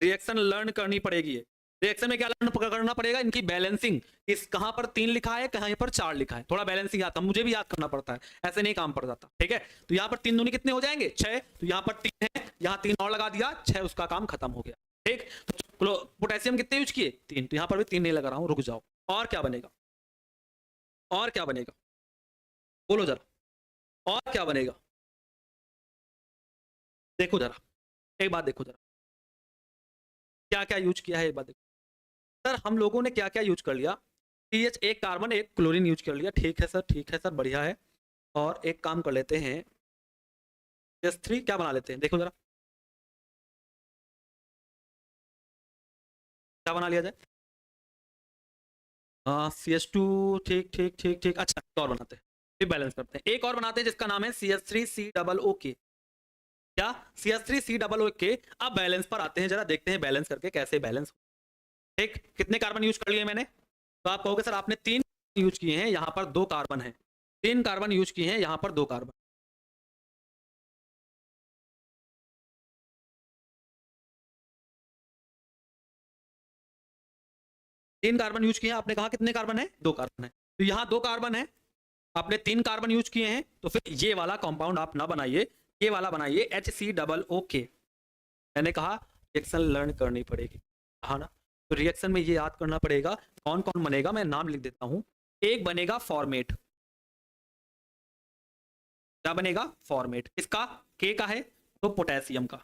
रिएक्शन लर्न करनी पड़ेगी। रिएक्शन में क्या लर्न करना पड़ेगा? इनकी बैलेंसिंग। इस कहां पर 3 लिखा है, कहां पर 4 लिखा है, थोड़ा बैलेंसिंग आता है, मुझे भी याद करना पड़ता है, ऐसे नहीं काम पड़ जाता। ठीक है, तो यहां पर 3 दूनी कितने हो जाएंगे? 6। तो यहां पर 3 है, यहां 3 और लगा दिया, 6, उसका काम खत्म हो गया। ठीक, तो पोटेशियम कितने यूज किए? 3। तो यहां पर भी 3 नहीं लगा रहा हूं, रुक जाओ। और क्या बनेगा? और क्या बनेगा? बोलो जरा, और क्या बनेगा? देखो जरा, एक बात देखो जरा, क्या क्या यूज किया है, एक बात देखो सर। हम लोगों ने क्या क्या यूज कर लिया? CH, 1 कार्बन 1 क्लोरीन यूज कर लिया। ठीक है सर, ठीक है सर, बढ़िया है। और एक काम कर लेते हैं, CH3 क्या बना लेते हैं, देखो जरा क्या बना लिया जाए। CH2, ठीक ठीक ठीक ठीक, अच्छा एक और बनाते हैं, फिर बैलेंस करते हैं। एक और बनाते हैं जिसका नाम है CH3COOK। क्या? CH3COOK। अब बैलेंस पर आते हैं, जरा देखते हैं बैलेंस करके कैसे बैलेंस। ठीक, कितने कार्बन यूज कर लिए मैंने? तो आप कहोगे सर आपने 3 यूज किए हैं, यहां पर 2 कार्बन है। 3 कार्बन यूज किए हैं, यहां पर 2 कार्बन। तीन कार्बन यूज किए हैं, आपने कहा कितने कार्बन है? 2 कार्बन है। तो यहां 2 कार्बन है, आपने 3 कार्बन यूज किए हैं, तो फिर ये वाला कंपाउंड आप ना बनाइए, ये वाला बनाइए HCOOK। मैंने कहा रिएक्शन लर्न करनी पड़ेगी, हाँ ना। तो रिएक्शन में ये याद करना पड़ेगा कौन कौन बनेगा, मैं नाम लिख देता हूं। एक बनेगा फॉर्मेट, क्या बनेगा? फॉर्मेट। इसका के का है तो पोटेशियम का,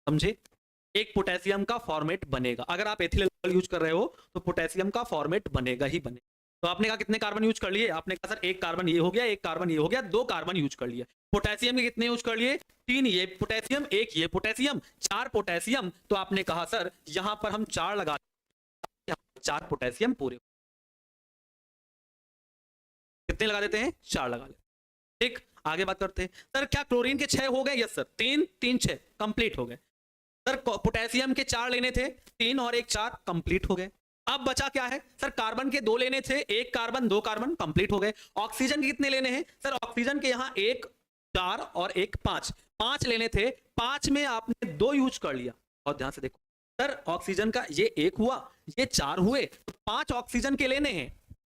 समझे? एक पोटेशियम का फॉर्मेट बनेगा। अगर आप एथिल अल्कोहल यूज कर रहे हो तो पोटेशियम का फॉर्मेट बनेगा ही बनेगा। तो आपने कहा कितने कार्बन यूज कर लिए? आपने कहा सर 1 कार्बन ये हो गया, 1 कार्बन ये हो गया, 2 कार्बन यूज कर लिए। पोटेशियम के कितने यूज कर लिए? 3 ये पोटेशियम, 1 ये पोटेशियम, 4 पोटेशियम। तो आपने कहा सर यहां पर हम 4 लगा, 4 पोटेशियम पूरे। कितने लगा देते हैं? 4 लगा लेते। ठीक, आगे बात करते हैं। सर क्या क्लोरीन के 6 हो गए? यस सर, 3 3 6 कंप्लीट हो गए। सर पोटेशियम के 4 लेने थे, 3 और 1 4 कंप्लीट हो गए। अब बचा क्या है? सर कार्बन के 2 लेने थे, 1 कार्बन 2 कार्बन कंप्लीट हो गए। ऑक्सीजन के कितने लेने हैं? सर ऑक्सीजन के यहां 1 4 और 1 5, 5 लेने थे, 5 में आपने 2 यूज कर लिया। और ध्यान से देखो सर, ऑक्सीजन का ये 1 हुआ, ये 4 हुए, तो 5 ऑक्सीजन के लेने हैं,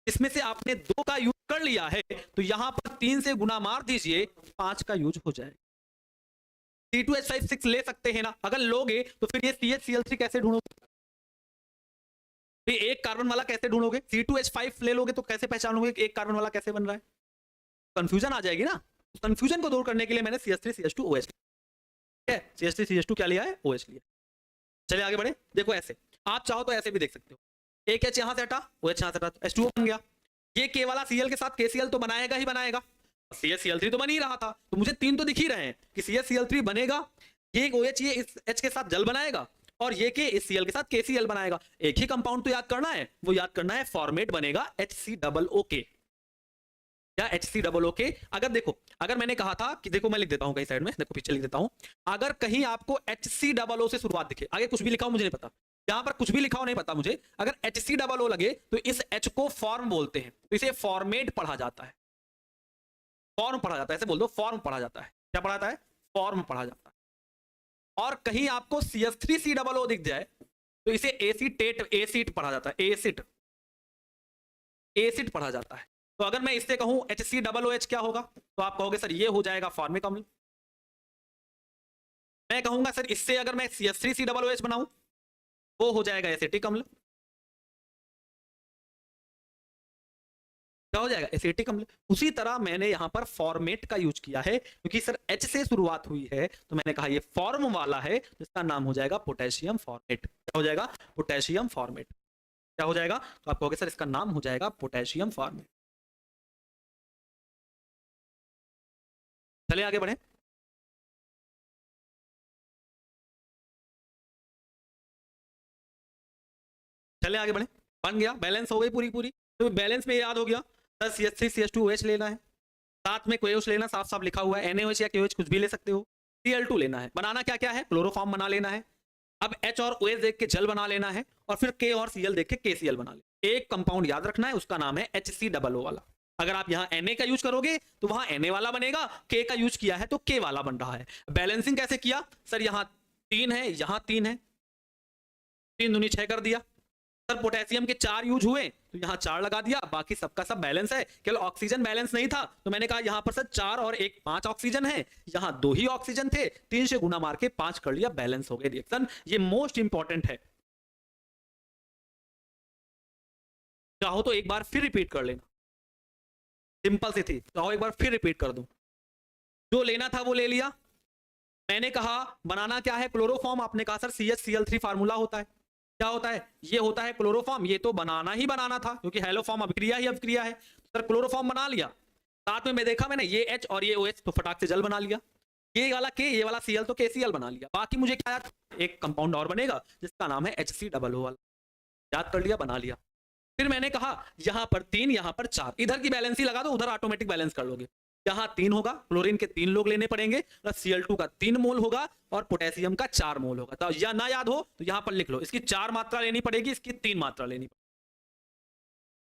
इसमें से आपने 2 का यूज कर लिया है, तो यहां पर 3 से गुना मार दीजिए, 5 का यूज हो जाएगा। C2H5 6 ले सकते हैं ना? अगर लोगे तो फिर ये CHCl3 कैसे ढूंढोगे? फिर 1 कार्बन वाला कैसे ढूंढोगे? C2H5 ले लोगे तो कैसे पहचानोगे कि 1 कार्बन वाला कैसे बन रहा है? कंफ्यूजन आ जाएगी ना। कंफ्यूजन को दूर करने के लिए मैंने CH3CH2OH ठीक है, CH3CH2 क्या लिया है, OH लिया। चलिए आगे बढ़े। देखो ऐसे आप चाहो तो ऐसे भी देख सकते हो, एक H यहां से हटा, OH यहां से हटा, H2O बन गया। ये K वाला Cl के साथ KCl तो बनाएगा ही बनाएगा, CHCl3 तो बन ही रहा था, तो मुझे तीन तो दिख ही रहे हैं कि CHCl3 बनेगा, ये OH ये इस H के साथ जल बनाएगा, और ये K इस Cl के साथ KCl बनाएगा। एक ही कंपाउंड तो याद करना है, वो याद करना है फॉर्मेट बनेगा HCOO या HCOO। अगर देखो, अगर मैंने कहा था कि देखो मैं लिख देता हूं कहीं साइड में, देखो पीछे लिख देता हूं, अगर कहीं आपको HCOO से शुरुआत दिखे, आगे कुछ भी लिखा हो मुझे नहीं पता, यहां पर कुछ भी लिखा हो नहीं पता मुझे, अगर HCOO लगे तो इस H को फॉर्म बोलते हैं, तो इसे फॉर्मेट पढ़ा जाता है, फॉर्म पढ़ा जाता है, ऐसे बोल दो फॉर्म पढ़ा जाता है। क्या पढ़ा जाता है, फॉर्म पढ़ा जाता है। और कहीं आपको CH3COO दिख जाए तो इसे एसिड पढ़ा जाता है, एसिड पढ़ा जाता है। तो अगर मैं इससे कहूं HCOOH क्या होगा, तो आप कहोगे सर ये हो जाएगा फॉर्मिक अम्ल। मैं कहूंगा सर इससे अगर मैं CH3COOH बनाऊं वो हो जाएगा एसिटिक अम्ल। क्या हो जाएगा, एसिटिक अम्ल। उसी तरह मैंने यहां पर फॉर्मेट का यूज किया है, क्योंकि सर H से शुरुआत हुई है, तो मैंने कहा ये फॉर्म वाला है, जिसका नाम हो जाएगा पोटेशियम फॉर्मेट। क्या हो जाएगा, पोटेशियम फॉर्मेट। क्या हो जाएगा, तो आप कहोगे सर इसका नाम हो जाएगा पोटेशियम फॉर्मेट। चलिए आगे बढ़े। चलिए आगे बढ़े। बन गया, बैलेंस हो गई पूरी पूरी। तो बैलेंस में याद हो गया सर CH3CH2OH लेना है, साथ में KOH लेना, साफ साफ लिखा हुआ है, NaOH या KOH कुछ भी ले सकते हो। Cl2 लेना है, बनाना क्या क्या है, क्लोरोफॉर्म बना लेना है। अब H और OH देख के जल बना लेना है, और फिर K और Cl देख के KCl बना लेना। एक कंपाउंड याद रखना है, उसका नाम है HCOO वाला। अगर आप यहाँ Na का यूज करोगे तो वहां Na वाला बनेगा, K का यूज किया है तो K वाला बन रहा है। बैलेंसिंग कैसे किया सर, यहाँ 3 है, यहाँ 3 है, 3 दूनी 6 कर दिया। सर पोटेशियम के 4 यूज हुए तो यहाँ 4 लगा दिया, बाकी सबका सब बैलेंस है। केवल ऑक्सीजन बैलेंस नहीं था, तो मैंने कहा यहाँ पर सर 4 और 1 5 ऑक्सीजन है, यहाँ 2 ही ऑक्सीजन थे, 3 से गुना मार के 5 कर लिया, बैलेंस हो गए रिएक्शन। ये मोस्ट इंपॉर्टेंट है, चाहो तो एक बार फिर रिपीट कर लेना, सिंपल सी थी, चाहो एक बार फिर रिपीट कर दूं। जो लेना था वो ले लिया। मैंने कहा बनाना क्या है, क्लोरोफॉर्म। आपने कहा सर CHCl3 फार्मूला होता है। क्या होता है, ये होता है क्लोरोफॉर्म। ये तो बनाना ही बनाना था, क्योंकि हेलोफॉर्म अभिक्रिया ही अभिक्रिया है। सर क्लोरोफॉर्म बना लिया, साथ में मैं देखा मैंने ये H और ये OH, तो फटाक से जल बना लिया। ये वाला K, ये वाला Cl, तो KCl बना लिया। बाकी मुझे क्या याद, एक कंपाउंड और बनेगा जिसका नाम है HCOO वाला। याद कर लिया, बना लिया। फिर मैंने कहा यहां पर 3, यहां पर 4, इधर की बैलेंस ही लगा दो, उधर ऑटोमेटिक बैलेंस कर लोगे। यहाँ 3 होगा, क्लोरीन के 3 लोग लेने पड़ेंगे, Cl2 का 3 मोल होगा, और पोटेशियम का 4 मोल होगा। तो या ना याद हो तो यहां पर लिख लो, इसकी 4 मात्रा लेनी पड़ेगी, इसकी 3 मात्रा लेनी पड़ेगी।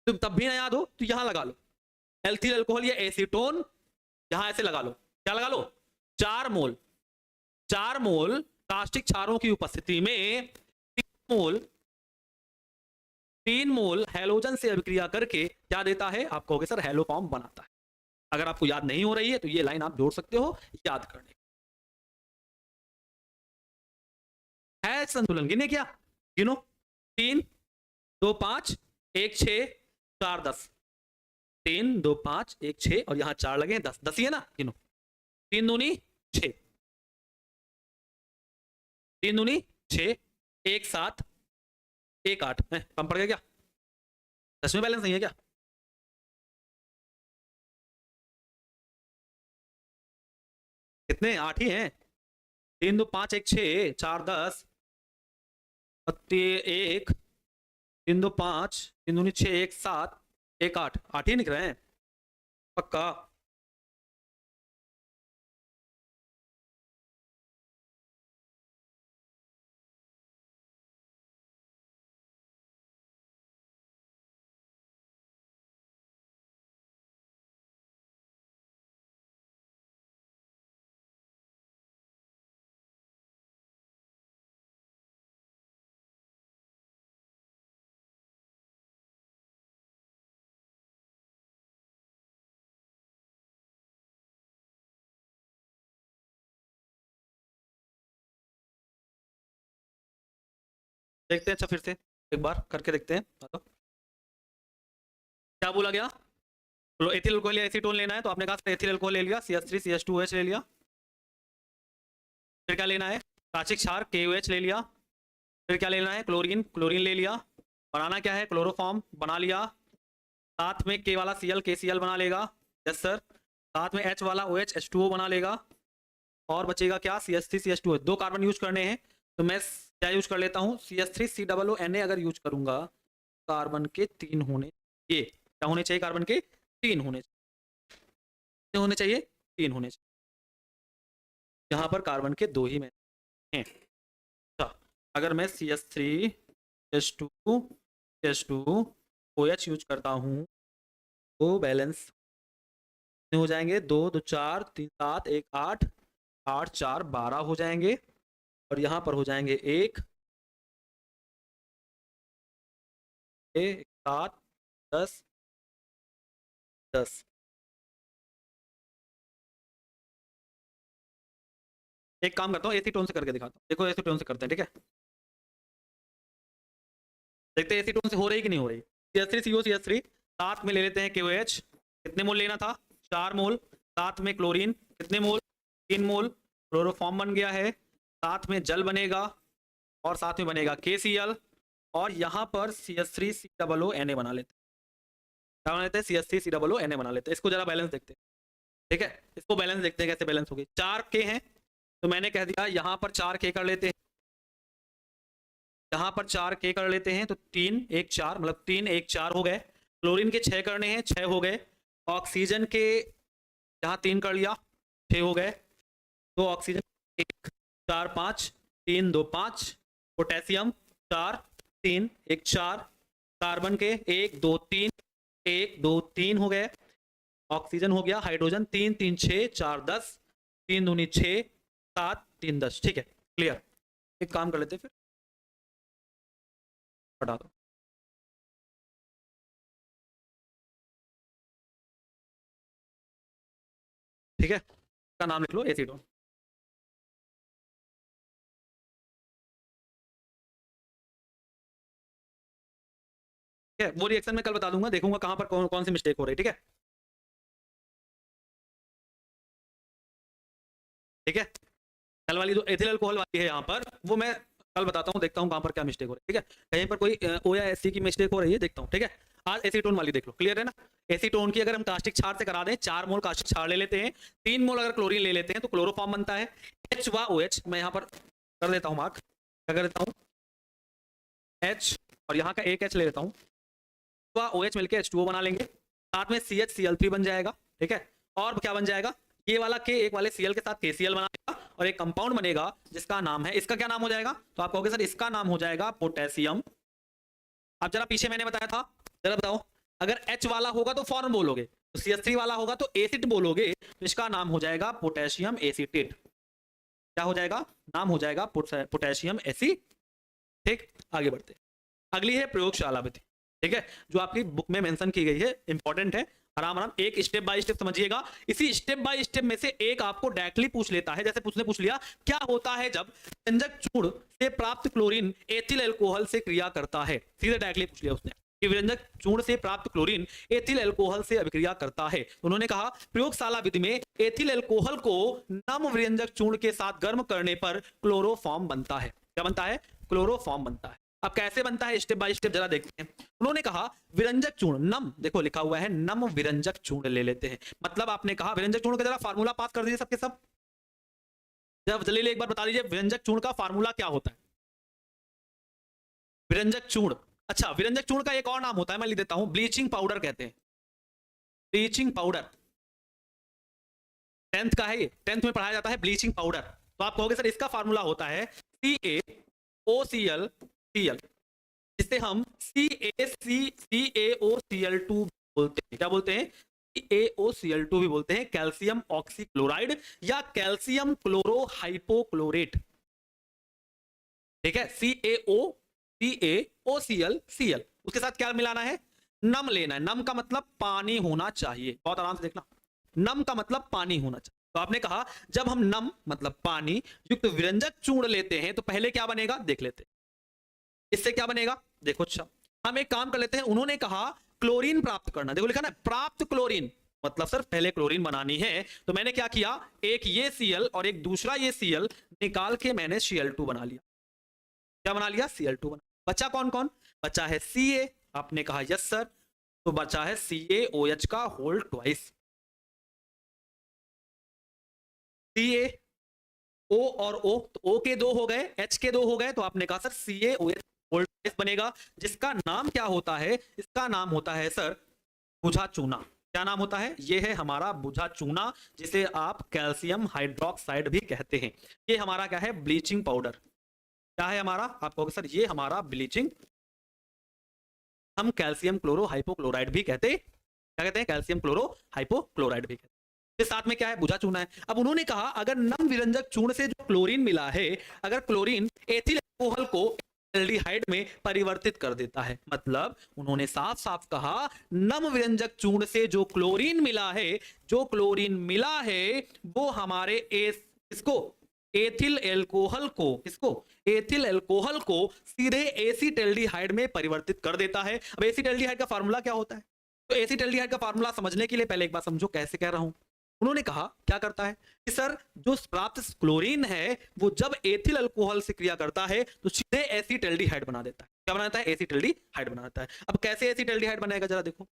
तो तब भी ना याद हो तो यहां लगा लो, एल्थिल अल्कोहल या एसीटोन, यहां ऐसे लगा लो। क्या लगा लो, 4 मोल, 4 मोल कास्टिक क्षारों की उपस्थिति में 3 मोल हैलोजन से अभिक्रिया करके क्या देता है, आप कहोगे सर हैलोफॉर्म बनाता है। अगर आपको याद नहीं हो रही है तो ये लाइन आप जोड़ सकते हो याद करने। है संतुलन, गिने क्या, गिनो, 3 2 5 1 6 4 10, 3 2 5 1 6, और यहां 4 लगे 10, 10 ही है ना, गिनो। 3 दूनी 6, 3 दूनी 6, 1 7 1 8, कम पड़ गया क्या, 10 में बैलेंस नहीं है क्या, कितने 8 ही हैं। 3 2 5 1 6 4 10 1, 3 2 5 3 दूनी 6 1 7 1 8, 8 ही निकल रहे हैं पक्का। देखते हैं, अच्छा फिर से एक बार करके देखते हैं। बताओ क्या बोला गया, एथिल अल्कोहल या एसीटोन लेना है, तो आपने कहा एथिल अल्कोहल ले लिया, CH3CH2OH ले लिया, फिर क्या लेना है, काशिक क्षार KOH ले लिया, फिर क्या लेना है, क्लोरीन, क्लोरीन ले लिया, बनाना क्या है, क्लोरोफॉर्म बना लिया, साथ में K वाला Cl KCl बना लेगा, यस सर, साथ में H वाला OH H2O बना लेगा, और बचेगा क्या, CH3 CH2O। 2 कार्बन यूज करने हैं तो मैं क्या यूज कर लेता हूँ, CH3 COONA अगर यूज करूंगा, कार्बन के 3 होने, ये क्या होने चाहिए, कार्बन के 3 होने चाहिए, 3 होने चाहिए, यहाँ पर कार्बन के 2 ही में हैं। अच्छा, अगर मैं CH3 H2 OH यूज करता हूँ तो बैलेंस हो जाएंगे, 2 2 4 3 7 1 8 8 4 12 हो जाएंगे, और यहाँ पर हो जाएंगे 1 7 10 10। एक काम करता हूँ, एसीटोन से करके दिखाता हूँ, देखो एसीटोन से करते हैं, ठीक है, देखते हैं एसीटोन से हो रही कि नहीं हो रही। CH3 साथ में ले लेते हैं KOH, कितने मोल लेना था, 4 मोल, साथ में क्लोरीन कितने मोल, 3 मोल, क्लोरोफॉर्म बन गया है, साथ में जल बनेगा, और साथ में बनेगा KCl, और यहाँ पर CH3 COONA बना लेते हैं, क्या बना लेते हैं, CH3 COONA बना लेते हैं। इसको जरा बैलेंस देखते हैं, ठीक है, इसको बैलेंस देखते हैं कैसे बैलेंस होगी। 4 K हैं तो मैंने कह दिया यहाँ पर 4 K कर लेते हैं, यहाँ पर 4 K कर लेते हैं, तो 3 1 4 मतलब 3 1 4 हो गए, क्लोरीन के 6 करने हैं, 6 हो गए, ऑक्सीजन के यहाँ 3 कर लिया, 6 हो गए, तो ऑक्सीजन 1 4 5 3 2 5, पोटेशियम 4 3 1 4, कार्बन के 1 2 3 1 2 3 हो गए, ऑक्सीजन हो गया, हाइड्रोजन 3 3 6 4 10, 3 दूनी 6 7 3 10, ठीक है, क्लियर। एक काम कर लेते हैं, फिर हटा दो, ठीक है, इसका नाम लिख लो एसीटोन। ठीक है, वो रिएक्शन में कल बता दूंगा, देखूंगा कहां पर कौन कौन सी मिस्टेक हो रही है, ठीक है, ठीक है, कल वाली जो एथिल अल्कोहल वाली है यहाँ पर, वो मैं कल बताता हूँ, देखता हूँ कहां पर क्या मिस्टेक हो रही है, ठीक है, कहीं पर कोई O या SC की मिस्टेक हो रही है, देखता हूँ, ठीक है। आज एसीटोन वाली देख लो, क्लियर है ना। एसीटोन की अगर हम कास्टिक क्षार से करा दें, 4 मोल कास्टिक क्षार ले लेते हैं, 3 मोल अगर क्लोरीन ले लेते हैं तो क्लोरोफॉर्म बनता है, H व OH, मैं यहाँ पर कर देता हूँ मार्क, क्या कर देता हूँ, H, और यहाँ का एक H ले लेता हूँ, व OH मिलकर H2O बना लेंगे, साथ में CHCl3 बन जाएगा, ठीक है, और क्या बन जाएगा, ये वाला K एक वाले Cl के साथ KCl बना, और एक कंपाउंड बनेगा जिसका नाम है, इसका क्या नाम हो जाएगा, तो आप कहोगे सर इसका नाम हो जाएगा पोटेशियम। अब जरा पीछे मैंने बताया था, जरा बताओ, अगर H वाला होगा तो फॉर्म बोलोगे, तो CH3 वाला होगा तो एसिड बोलोगे, तो इसका नाम हो जाएगा पोटेशियम एसीटेट। क्या हो जाएगा, नाम हो जाएगा पोटेशियम एसी। ठीक, आगे बढ़ते, अगली है प्रयोगशाला विधि, ठीक है, जो आपकी बुक में मेंशन की गई है, इंपॉर्टेंट है, आराम आराम एक स्टेप बाय स्टेप समझिएगा। इसी स्टेप बाय स्टेप में से एक आपको डायरेक्टली पूछ लेता है, जैसे पूछ लिया क्या होता है जब व्यंजक चूर्ण से प्राप्त क्लोरीन एथिल अल्कोहल से क्रिया करता है, सीधे डायरेक्टली पूछ लिया उसने कि व्यंजक चूर्ण से प्राप्त क्लोरीन एथिल अल्कोहल से अभिक्रिया करता है। उन्होंने कहा प्रयोगशाला विधि में एथिल अल्कोहल को नम व्यंजक चूर्ण के साथ गर्म करने पर क्लोरोफॉर्म बनता है। क्या बनता है, क्लोरोफॉर्म बनता है। अब कैसे बनता है स्टेप बाय स्टेप जरा देखते हैं। उन्होंने कहा विरंजक चूर्ण, नम, देखो लिखा हुआ है नम विरंजक चूर्ण ले लेते हैं, मतलब आपने कहा विरंजक चूर्ण का जरा फार्मूला पास कर दीजिए सबके सब, जब जल्दी एक बार बता दीजिए विरंजक चूर्ण का फार्मूला क्या होता है। विरंजक चूर्ण, अच्छा विरंजक चूर्ण का एक और नाम होता है, मैं लिख देता हूं, ब्लीचिंग पाउडर कहते हैं, ब्लीचिंग पाउडर। 10th का है ये, 10th में पढ़ाया जाता है ब्लीचिंग पाउडर। तो आप कहोगे सर इसका फार्मूला होता है CaOCl, जिसे हम CaCaOCl2 बोलते हैं। क्या बोलते हैं, CaOCl2 भी बोलते हैं, कैल्शियम ऑक्सीक्लोराइड या कैल्शियम क्लोरोहाइपोक्लोरेट। ठीक है, CaOCl, उसके साथ क्या मिलाना है, नम लेना है। नम का मतलब पानी होना चाहिए, बहुत आराम से देखना, नम का मतलब पानी होना चाहिए। तो आपने कहा जब हम नम मतलब पानी युक्त विरंजक चूर्ण लेते हैं तो पहले क्या बनेगा देख लेते हैं, इससे क्या बनेगा देखो। अच्छा हम एक काम कर लेते हैं, उन्होंने कहा क्लोरीन प्राप्त करना, देखो लिखा ना प्राप्त क्लोरीन, मतलब सर पहले क्लोरीन बनानी है, तो मैंने क्या किया, एक ये Cl और एक दूसरा ये Cl निकाल के मैंने Cl2 बना लिया। क्या बना लिया? Cl2 बना। बचा कौन कौन? बचा है Ca, आपने कहा यस सर, तो बचा है CaOH का होल ट्वाइस। Ca O और O, तो O के दो हो गए, H के दो हो गए, तो आपने कहा सर CaOH होल ट्वाइस बनेगा, जिसका नाम क्या होता है? इसका नाम होता है सर बुझा चूना। क्या नाम होता है? ये है हमारा बुझा चूना, जिसे आप कैल्शियम हाइड्रोक्साइड भी कहते हैं। ये हमारा क्या है? Bleaching powder. क्या है हमारा? आप कहोगे सर ये हमारा ब्लीचिंग, हम कैल्शियम क्लोरो हाइपोक्लोराइड भी कहते हैं। क्या कहते हैं? कैल्शियम क्लोरो हाइपोक्लोराइड भी कहते हैं। फिर साथ में क्या है? बुझा चूना है। अब उन्होंने कहा अगर नम विरंजक चूर्ण से जो क्लोरीन मिला है, अगर क्लोरीन एथिल अल्कोहल को एल्डिहाइड में परिवर्तित कर देता है, मतलब उन्होंने साफ साफ कहा नम विरंजक चूर्ण से जो क्लोरीन मिला है, जो क्लोरीन मिला है वो हमारे इसको एथिल एल्कोहल को, इसको एथिल एल्कोहल को सीधे एसीटल्डिहाइड में परिवर्तित कर देता है। अब एसीटल्डिहाइड का फार्मूला क्या होता है? तो एसीटल्डिहाइड का फार्मूला समझने के लिए पहले एक बार समझो कैसे कह रहा हूं। उन्होंने कहा क्या करता है कि सर जो प्राप्त क्लोरीन है वो जब एथिल अल्कोहल से क्रिया करता है तो सीधे एसीटल्डिहाइड बना देता है। क्या बनाता है? एसीटल्डिहाइड बना देता है। अब कैसे एसीटल्डिहाइड बनेगा जरा देखो,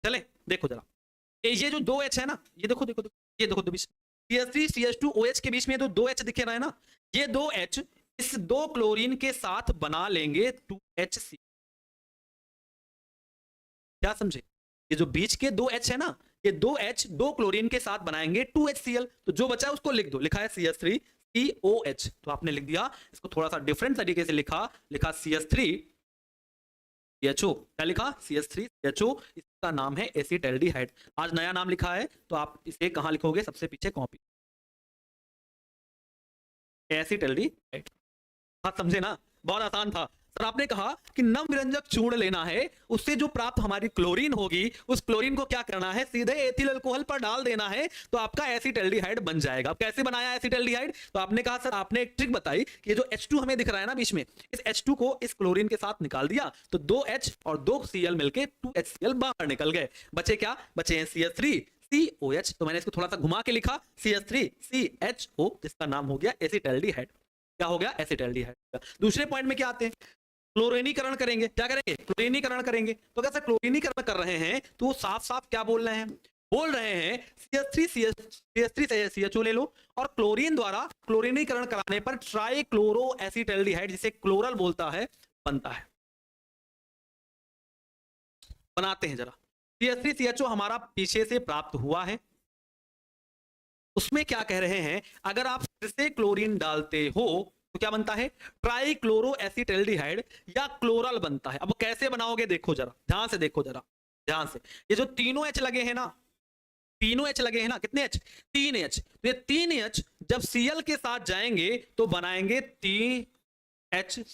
चले देखो जरा, ये जो दो H है ना, ये देखो देखो देखो, ये देखो बीच CH3 CH2 OH के बीच में तो दो H दिखे रहा है ना, ये दो H इस दो क्लोरीन के साथ बना लेंगे 2HC। क्या समझे? ये जो बीच के दो H है ना, ये दो H दो क्लोरीन के साथ बनाएंगे 2HCl, तो जो बचा है उसको लिख दो, लिखा है CH3 COH, तो आपने लिख दिया। इसको थोड़ा सा डिफरेंट तरीके से लिखा CH3 CHO। क्या लिखा? CH3 CHO, इसका नाम है एसीटल्डिहाइड। आज नया नाम लिखा है तो आप इसे कहां लिखोगे? सबसे पीछे कॉपी, एसीटल्डिहाइड। हाँ समझे ना? बहुत आसान था सर। आपने कहा कि नम विरंजक चूर्ण लेना है, उससे जो प्राप्त हमारी क्लोरीन होगी उस क्लोरीन को क्या करना है? सीधे एथिल अल्कोहल पर डाल देना है, तो आपका एसीटल्डिहाइड बन जाएगा। अब कैसे बनाया एसीटल्डिहाइड? तो आपने कहा सर, आपने एक ट्रिक बताई कि जो H2 हमें दिख रहा है ना बीच में, इस H2 को इस क्लोरीन के साथ निकाल दिया तो दो H और दो Cl मिलके 2HCl बाहर निकल गए। बचे क्या? बचे हैं CH3 COH, तो मैंने इसको थोड़ा सा घुमा के लिखा CH3 CHO, जिसका नाम हो गया एसीटल्डिहाइड। क्या हो गया? एसीटल्डिहाइड। दूसरे पॉइंट में क्या आते हैं? क्लोरीनीकरण करेंगे। क्या करेंगे? क्लोरीनीकरण करेंगे। तो कैसे क्लोरीनीकरण कर रहे हैं तो साफ साफ क्या बोल रहे हैं? बोल रहे हैं CH3 CHO ले लो और क्लोरीन द्वारा क्लोरीनीकरण कराने पर ट्राइक्लोरो एसीटल्डिहाइड, जिसे क्लोरल बोलता है, बनता है। बनाते हैं जरा। CH3 CHO हमारा पीछे से प्राप्त हुआ है, उसमें क्या कह रहे हैं? अगर आप फिर से क्लोरीन डालते हो तो क्या बनता है? ट्राइक्लोरो एसीटल्डिहाइड या क्लोरल बनता है। अब कैसे बनाओगे? देखो जरा, ध्यान से देखो जरा, ध्यान से। ये जो तीनों H लगे हैं ना, तीनों H लगे हैं ना, कितने H? 3H। तो ये 3H जब Cl के साथ जाएंगे तो बनाएंगे 3HC।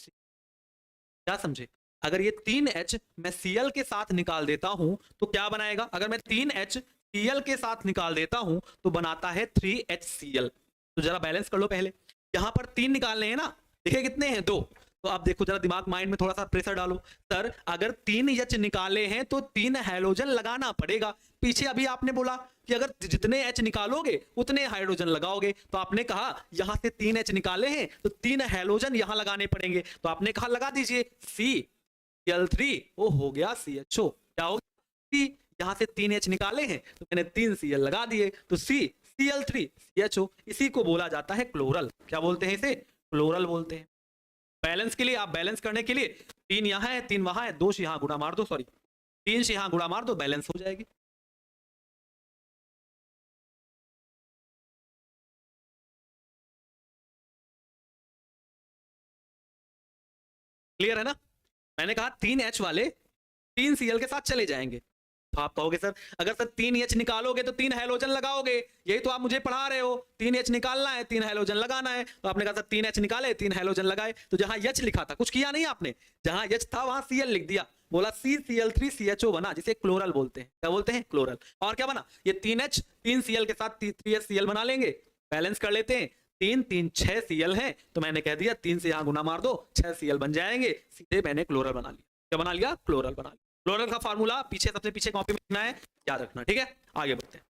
क्या समझे? अगर ये 3H मैं Cl के साथ निकाल देता हूं तो क्या बनाएगा? अगर मैं 3H Cl के साथ निकाल देता हूं तो बनाता है 3HCl। तो जरा बैलेंस कर लो पहले। यहां पर 3 निकालने हैं ना, देखिए कितने हैं? 2। तो आप देखो जरा, दिमाग माइंड में थोड़ा सा प्रेशर डालो। सर अगर 3 H निकाले हैं तो 3 हाइड्रोजन लगाना पड़ेगा। पीछे अभी आपने बोला कि अगर जितने H निकालोगे उतने हाइड्रोजन लगाओगे, तो आपने कहा यहां से 3 H निकाले हैं तो 3 हाइड्रोजन यहां लगाने पड़ेंगे, तो आपने कहा लगा दीजिए Cl3, वो हो गया CHO। क्या हो गया? यहां से 3H निकाले हैं तो मैंने 3 Cl लगा दिए, तो Cl3 CHO। इसी को बोला जाता है क्लोरल। क्या बोलते हैं इसे? क्लोरल बोलते हैं। बैलेंस के लिए, आप बैलेंस करने के लिए 3 यहां है 3 वहां है, 2 से यहां गुणा मार दो, सॉरी 3 से यहां गुणा मार दो, बैलेंस हो जाएगी। क्लियर है ना? मैंने कहा 3H वाले 3 Cl के साथ चले जाएंगे। तो आप कहोगे सर अगर सर 3H निकालोगे तो 3 हाइड्रोजन लगाओगे, यही तो आप मुझे पढ़ा रहे हो। 3H निकालना है, 3 हाइड्रोजन लगाना है। तो आपने कहा सर 3H निकाले 3 हाइड्रोजन लगाए, तो जहां H लिखा था कुछ किया नहीं आपने, जहां H था वहां Cl लिख दिया, बोला CCl3 CHO बना, जिसे क्लोरल बोलते हैं। क्या बोलते हैं? क्लोरल। और क्या बना? ये 3H 3 Cl के साथ 3HCl बना लेंगे। बैलेंस कर लेते हैं, 3 3 6 Cl है, तो मैंने कह दिया 3 से यहां गुना मार दो, 6 Cl बन जाएंगे। सीधे मैंने क्लोरल बना लिया। क्या बना लिया? क्लोरल बना लिया। क्लोरल का फार्मूला पीछे सबसे पीछे कॉपी में लिखना है, याद रखना, ठीक है। आगे बढ़ते हैं।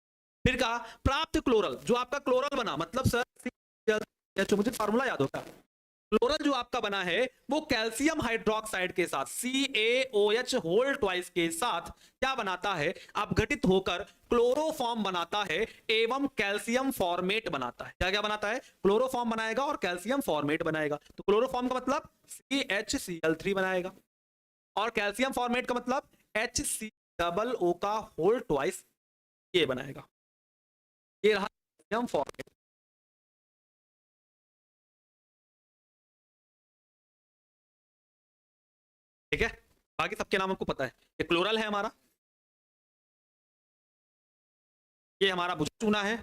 फिर कहा प्राप्त क्लोरल, जो आपका क्लोरल बना, मतलब सर मुझे फार्मूला याद होता है। क्लोरल जो आपका बना है वो कैल्शियम हाइड्रोक्साइड के साथ CaOH होल ट्वाइस के साथ क्या बनाता है, अपघटित होकर क्लोरोफॉर्म बनाता है एवं कैल्शियम फॉर्मेट बनाता है। क्या क्या बनाता है, क्लोरोफॉर्म बनाएगा और कैल्शियम फॉर्मेट बनाएगा। तो क्लोरोफॉर्म का मतलब CHCl3 बनाएगा और कैल्शियम फॉर्मेट का मतलब HCOO का होल ट्वाइस ये बनाएगा। ये रहा कैल्शियम फॉर्मेट। ठीक है, बाकी सबके नाम आपको पता है। ये क्लोरल है हमारा, ये हमारा बुझा चूना है,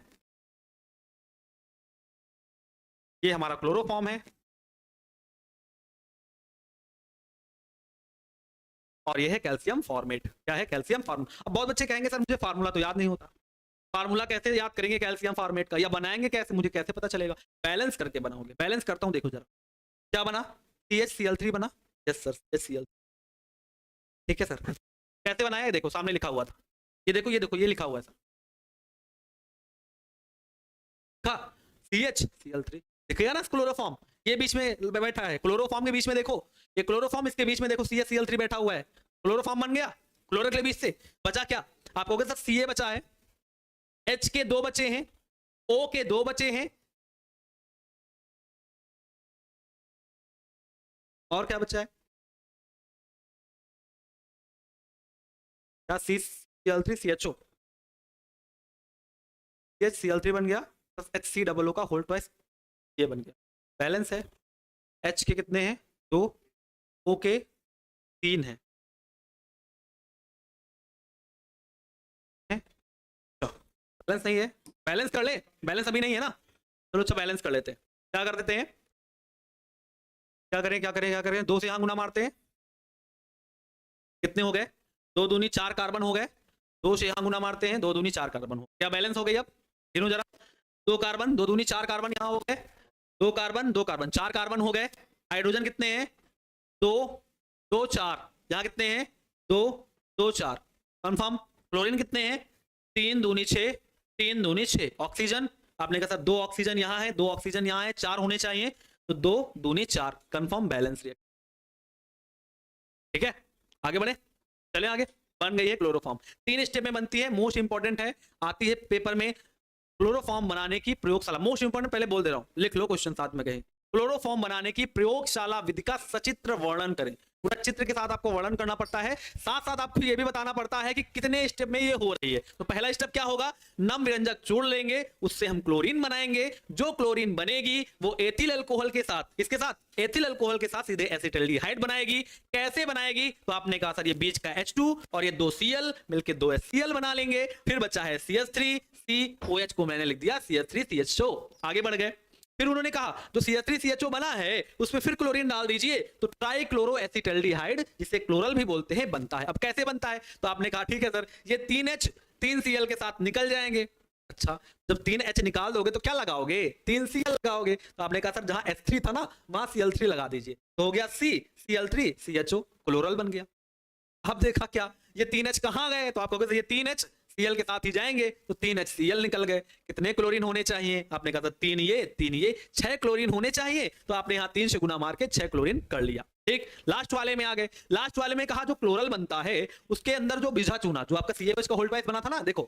ये हमारा क्लोरोफॉर्म है और ये है कैल्शियम फॉर्मेट। क्या है, कैल्शियम फॉर्मेट। अब बहुत बच्चे कहेंगे सर मुझे फार्मूला तो याद नहीं होता। फार्मूला कैसे याद करेंगे कैल्शियम फॉर्मेट का, या बनाएंगे कैसे, मुझे कैसे पता चलेगा? बैलेंस करके बनाओगे। बैलेंस करता हूं, देखो जरा क्या बना, CHCl3 बना। Yes sir, CHCl। ठीक है सर, कैसे बनाया देखो, सामने लिखा हुआ था, ये देखो ये देखो, ये लिखा हुआ है सर, CHCl3 दिखेगा ना क्लोरोफॉर्म, ये बीच में बैठा है, क्लोरोफॉर्म के बीच में देखो, ये क्लोरोफॉर्म, इसके बीच में देखो CHCl3 बैठा हुआ है, क्लोरोफॉर्म बन गया। क्लोरो के बीच से बचा क्या, आप कहोगे सर Ca बचा है, H के 2 बचे हैं, O के 2 बचे हैं, और क्या बचा है, क्या CCl3 CHO, CHCl3 बन गया प्लस HCOO का होल ट्वाइस ये बन गया। बैलेंस है, H के कितने हैं 2, O के 3 हैं। बैलेंस नहीं है, बैलेंस कर ले, बैलेंस अभी नहीं है ना, चलो अच्छा बैलेंस कर लेते हैं। क्या कर देते हैं, क्या करें क्या करें क्या करें, 2 से यहां गुना मारते हैं, कितने हो गए, 2 दूनी 4 कार्बन हो गए, 2 से यहां गुना मारते हैं, 2 दूनी 4 कार्बन हो, क्या बैलेंस हो गई। अब गिनो जरा, 2 कार्बन, 2 दूनी 4 कार्बन यहां हो गए, 2 कार्बन 2 कार्बन 4 कार्बन हो गए। हाइड्रोजन कितने हैं 2 2 4, यहां कितने हैं 2 2 4, कंफर्म। क्लोरीन कितने हैं 3 दूनी 6, 3 दूनी 6। ऑक्सीजन आपने कहा सर 2 ऑक्सीजन यहां है, 2 ऑक्सीजन यहां है, 4 होने चाहिए, तो 2 दूनी 4, कंफर्म बैलेंस रिएक्शन। ठीक है, आगे बढ़े, चले आगे। बन गई है क्लोरोफॉर्म, 3 स्टेप में बनती है, मोस्ट इंपॉर्टेंट है, आती है पेपर में। क्लोरोफॉर्म बनाने की प्रयोगशाला, मोस्ट इंपॉर्टेंट, पहले बोल दे रहा हूं, लिख लो क्वेश्चन साथ में कहीं। क्लोरोफॉर्म बनाने की प्रयोगशाला विधि का सचित्र वर्णन करें। पूरा चित्र के साथ आपको वर्णन करना पड़ता है, साथ साथ आपको यह भी बताना पड़ता है कि कितने स्टेप में ये हो रही है। तो पहला स्टेप क्या होगा, नम व्यंजक जोड़ लेंगे, उससे हम क्लोरीन बनाएंगे। जो क्लोरीन बनेगी वो एथिल अल्कोहल के साथ, इसके साथ एथिल अल्कोहल के साथ सीधे एसिटाल्डिहाइड बनाएगी। कैसे बनाएगी, तो आपने कहा सर ये बीच का H2 और ये 2 Cl मिलकर 2 HCl बना लेंगे। फिर बचा है CH3, COH को मैंने लिख दिया CH3CHO। आगे बढ़ गए, फिर उन्होंने कहा जो CH3CHO बना है उसमें फिर क्लोरीन डाल दीजिए, तो ट्राइक्लोरो एसिटाल्डिहाइड, जिसे क्लोरल भी बोलते हैं, बनता है। अब कैसे बनता है, तो आपने कहा ठीक है सर ये 3H 3Cl के साथ निकल जाएंगे। अच्छा, जब 3H निकाल दोगे तो क्या लगाओगे, 3Cl लगाओगे। तो आपने कहा सर जहां H3 था ना वहां Cl3 लगा दीजिए, तो हो गया CCl3 CHO, क्लोरल बन गया। अब देखा क्या, ये 3H कहां गए, तो आप कहोगे ये 3H Cl के साथ ही जाएंगे, तो 3HCl निकल गए। कितने क्लोरीन होने चाहिए, आपने कहा था 3 ये 6 क्लोरीन होने चाहिए, तो आपने यहाँ 3 से गुना मार के 6 क्लोरीन कर लिया। ठीक, लास्ट वाले में आ गए। लास्ट वाले में कहा जो क्लोरल बनता है उसके अंदर जो बुझा चूना, जो आपका CaOH का होल ट्वाइस बना था ना, देखो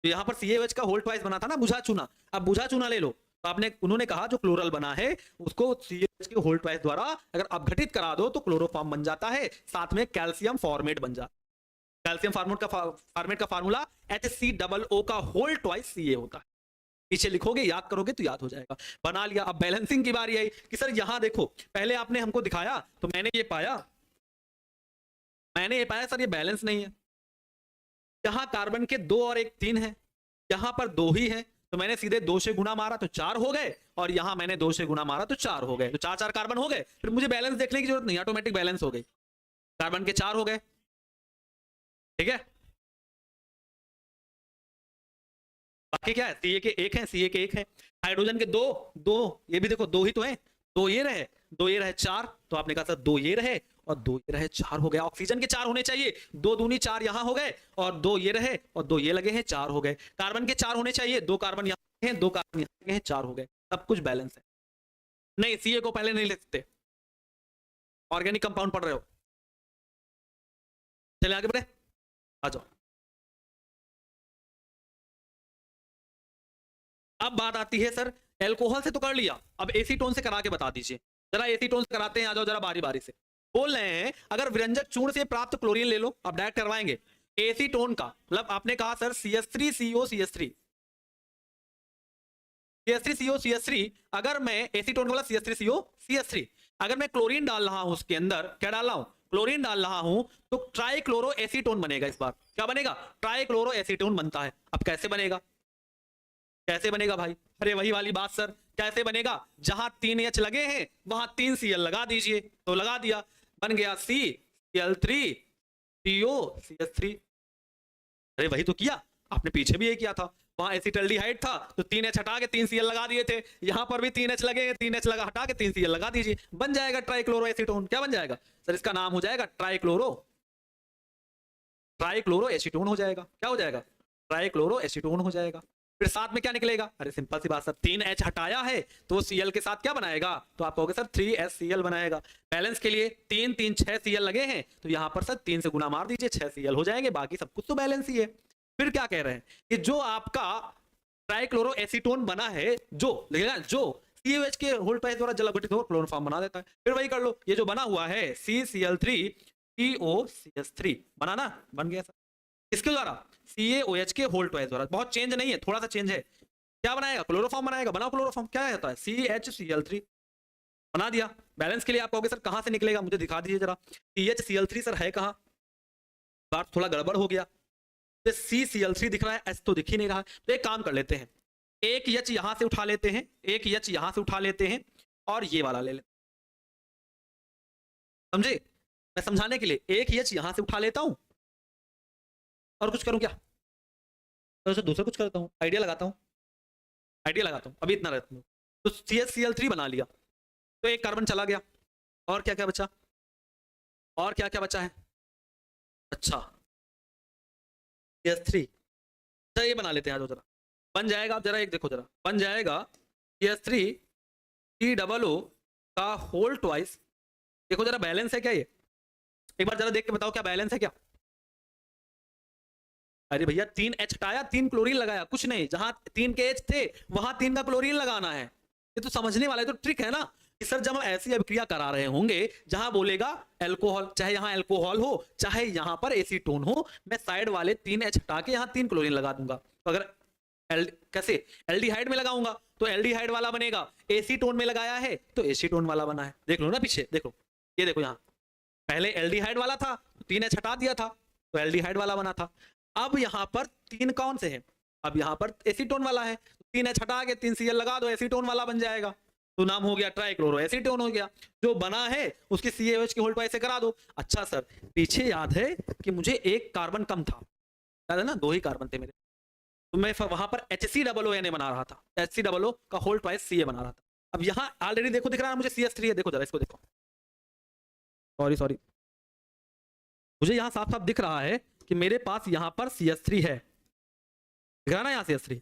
तो यहाँ पर CaOH का होल ट्वाइस बना था ना बुझा चूना, अब बुझा चूना ले लो। तो आपने उन्होंने कहा जो क्लोरल बना है उसको CaOH के होल ट्वाइस द्वारा अगर अपघटित करा दो तो क्लोरोफॉर्म बन जाता है, साथ में कैल्शियम फॉर्मेट बन जाता है। कैल्शियम फॉर्मेट का फार्मूला HCOO का होल ट्वाइस Ca होता है। पीछे लिखोगे, याद करोगे तो याद हो जाएगा। बना लिया। अब बैलेंसिंग की बारी आई कि सर यहां देखो, पहले आपने हमको दिखाया तो मैंने ये पाया सर ये बैलेंस नहीं है। यहां कार्बन के 2 और 1 3 है, यहां पर 2 ही है, तो मैंने सीधे 2 से गुना मारा तो 4 हो गए, और यहां मैंने 2 से गुना मारा तो 4 हो गए, तो 4 4 कार्बन हो गए। फिर मुझे बैलेंस देखने की जरूरत नहीं, ऑटोमेटिक बैलेंस हो गई। कार्बन के 4 हो गए, ठीक है। बाकी क्या है, Ca के 1 है, Ca के 1 है। हाइड्रोजन के 2 ये भी देखो 2 ही तो है, 2 ये रहे 4, तो आपने कहा था 2 ये रहे और 2 ये रहे, 4 हो गया। ऑक्सीजन के 4 होने चाहिए, 2 दूनी 4 यहां हो गए और 2 ये रहे और 2 ये लगे हैं, 4 हो गए। कार्बन के 4 होने चाहिए, 2 कार्बन यहां हैं, 2 कार्बन यहां लगे हैं, 4 हो गए। सब कुछ बैलेंस है। नहीं, सीए को पहले नहीं लिखते, ऑर्गेनिक कंपाउंड पढ़ रहे हो। चले आगे बढ़े, आ जाओ। अब बात आती है सर, एल्कोहल से तो कर लिया, अब एसीटोन से करा के बता दीजिए जरा। एसीटोन से कराते हैं, आ जाओ जरा बारी बारी से। बोल रहे हैं अगर व्यंजक चूर्ण से प्राप्त क्लोरीन ले लो, अब डायरेक्ट करवाएंगे एसीटोन का। मतलब आपने कहा सर CH3CO CH3 CH3CO अगर मैं एसीटोन का बोला CH3CO CH3, अगर मैं क्लोरीन डाल रहा हूं उसके अंदर, क्या डाल रहा हूं, क्लोरीन डाल रहा हूं, तो ट्राइक्लोरो एसीटोन बनेगा। इस बार क्या बनेगा, ट्राइक्लोरो एसीटोन बनता है। अब कैसे बनेगा, कैसे बनेगा भाई, अरे वही वाली बात सर, कैसे बनेगा, जहां 3 H लगे हैं वहां 3 Cl लगा दीजिए, तो लगा दिया, बन गया CCl3COCH3। अरे वही तो किया आपने, पीछे भी ये किया था, वहां एसिटल्डिहाइड था तो 3 H हटा के 3 Cl लगा दिए थे, यहां पर भी 3 H लगे हैं, 3 H लगा हटा के 3 Cl लगा दीजिए, बन जाएगा ट्राइक्लोरो एसीटोन। क्या बन जाएगा सर, इसका नाम हो जाएगा ट्राइक्लोरो एसीटोन हो जाएगा। क्या हो जाएगा, ट्राइक्लोरो एसीटोन हो जाएगा। फिर साथ में क्या निकलेगा, अरे सिंपल सी बात सर, 3 H हटाया है तो Cl के साथ क्या बनाएगा, तो आप कहोगे सर 3HCl बनाएगा। बैलेंस के लिए 3 3 6 Cl लगे हैं, तो यहां पर सर 3 से गुना मार दीजिए, 6 Cl हो जाएंगे, बाकी सब कुछ तो बैलेंस ही है। फिर क्या कह रहे हैं कि जो आपका ट्राइक्लोरो एसीटोन बना है, जो लिखेगा जो COH के होल्ड ट्वाइस द्वारा जल अपघटित हो क्लोरोन फॉर्म बना देता है। फिर वही कर लो, ये जो बना हुआ है CCl3COCH3 बनाना बन गया सर, इसके द्वारा CaOH के होल्ड ट्वाइस द्वारा, बहुत चेंज नहीं है, थोड़ा सा चेंज है। क्या बनाएगा, क्लोरोफॉर्म बनाएगा, बनाओ क्लोरोफॉर्म, क्या होता है CHCl3 बना दिया। बैलेंस के लिए आप कहोगे सर कहां से निकलेगा, मुझे दिखा दीजिए जरा, CHCl3 सर है कहां, बात थोड़ा गड़बड़ हो गया, तो CCl3 दिख रहा है, H तो दिख ही नहीं रहा है। तो एक काम कर लेते हैं, एक H यहां से उठा लेते हैं, एक H यहां से उठा लेते हैं और ये वाला ले लेते हैं, समझे, मैं समझाने के लिए एक H यहां से उठा लेता हूं और कुछ करूं क्या, तो दूसरा कुछ करता हूं, आइडिया लगाता हूं, अभी इतना रहता हूं। तो CHCl3 बना लिया, तो एक कार्बन चला गया, और क्या क्या बचा, और क्या क्या बचा है, अच्छा CH3, अच्छा ये बना लेते हैं, जरा बन जाएगा। आप जरा एक देखो, जरा बन जाएगा CH3COO का होल ट्वाइस। देखो जरा बैलेंस है क्या ये, एक बार जरा देख के बताओ क्या बैलेंस है क्या। अरे भैया 3 H हटाया, 3 क्लोरीन लगाया, कुछ नहीं, जहां 3 के H थे वहां 3 का क्लोरीन लगाना है। ये तो समझने वाला है, तो ट्रिक है ना कि सर जब हम ऐसी अभिक्रिया करा रहे होंगे जहां बोलेगा एल्कोहल, चाहे यहां एल्कोहल हो चाहे यहां पर एसीटोन हो, मैं साइड वाले 3 H हटा के यहां 3 क्लोरीन लगा दूंगा। तो अगर कैसे एल्डिहाइड में लगाऊंगा तो एल्डिहाइड वाला बनेगा, एसीटोन में लगाया है तो एसीटोन वाला बना है। देख लो ना पीछे, देखो ये देखो, यहां पहले एल्डिहाइड वाला था, 3 H हटा दिया था तो एल्डिहाइड वाला बना था। अब यहां पर 3 कौन से हैं, अब यहां पर एसीटोन वाला है, 3 H हटा के 3 Cl लगा दो, एसीटोन वाला बन जाएगा, तो नाम हो गया ट्राइक्लोरो एसीटोन हो गया। जो बना है उसकी CaOH के होल्ड ट्वाइस से करा दो। अच्छा सर पीछे याद है कि मुझे एक कार्बन कम था, याद है ना, 2 ही कार्बन थे मेरे, तो मैं वहां पर HCOONA बना रहा था, HCOO का होल्ड ट्वाइस Ca बना रहा था। अब यहां ऑलरेडी देखो दिख रहा है मुझे CH3 है, देखो जरा इसको देखो, सॉरी मुझे यहां साफ साफ दिख रहा है कि मेरे पास यहां पर CH3 है, दिख रहा ना यहाँ CH3,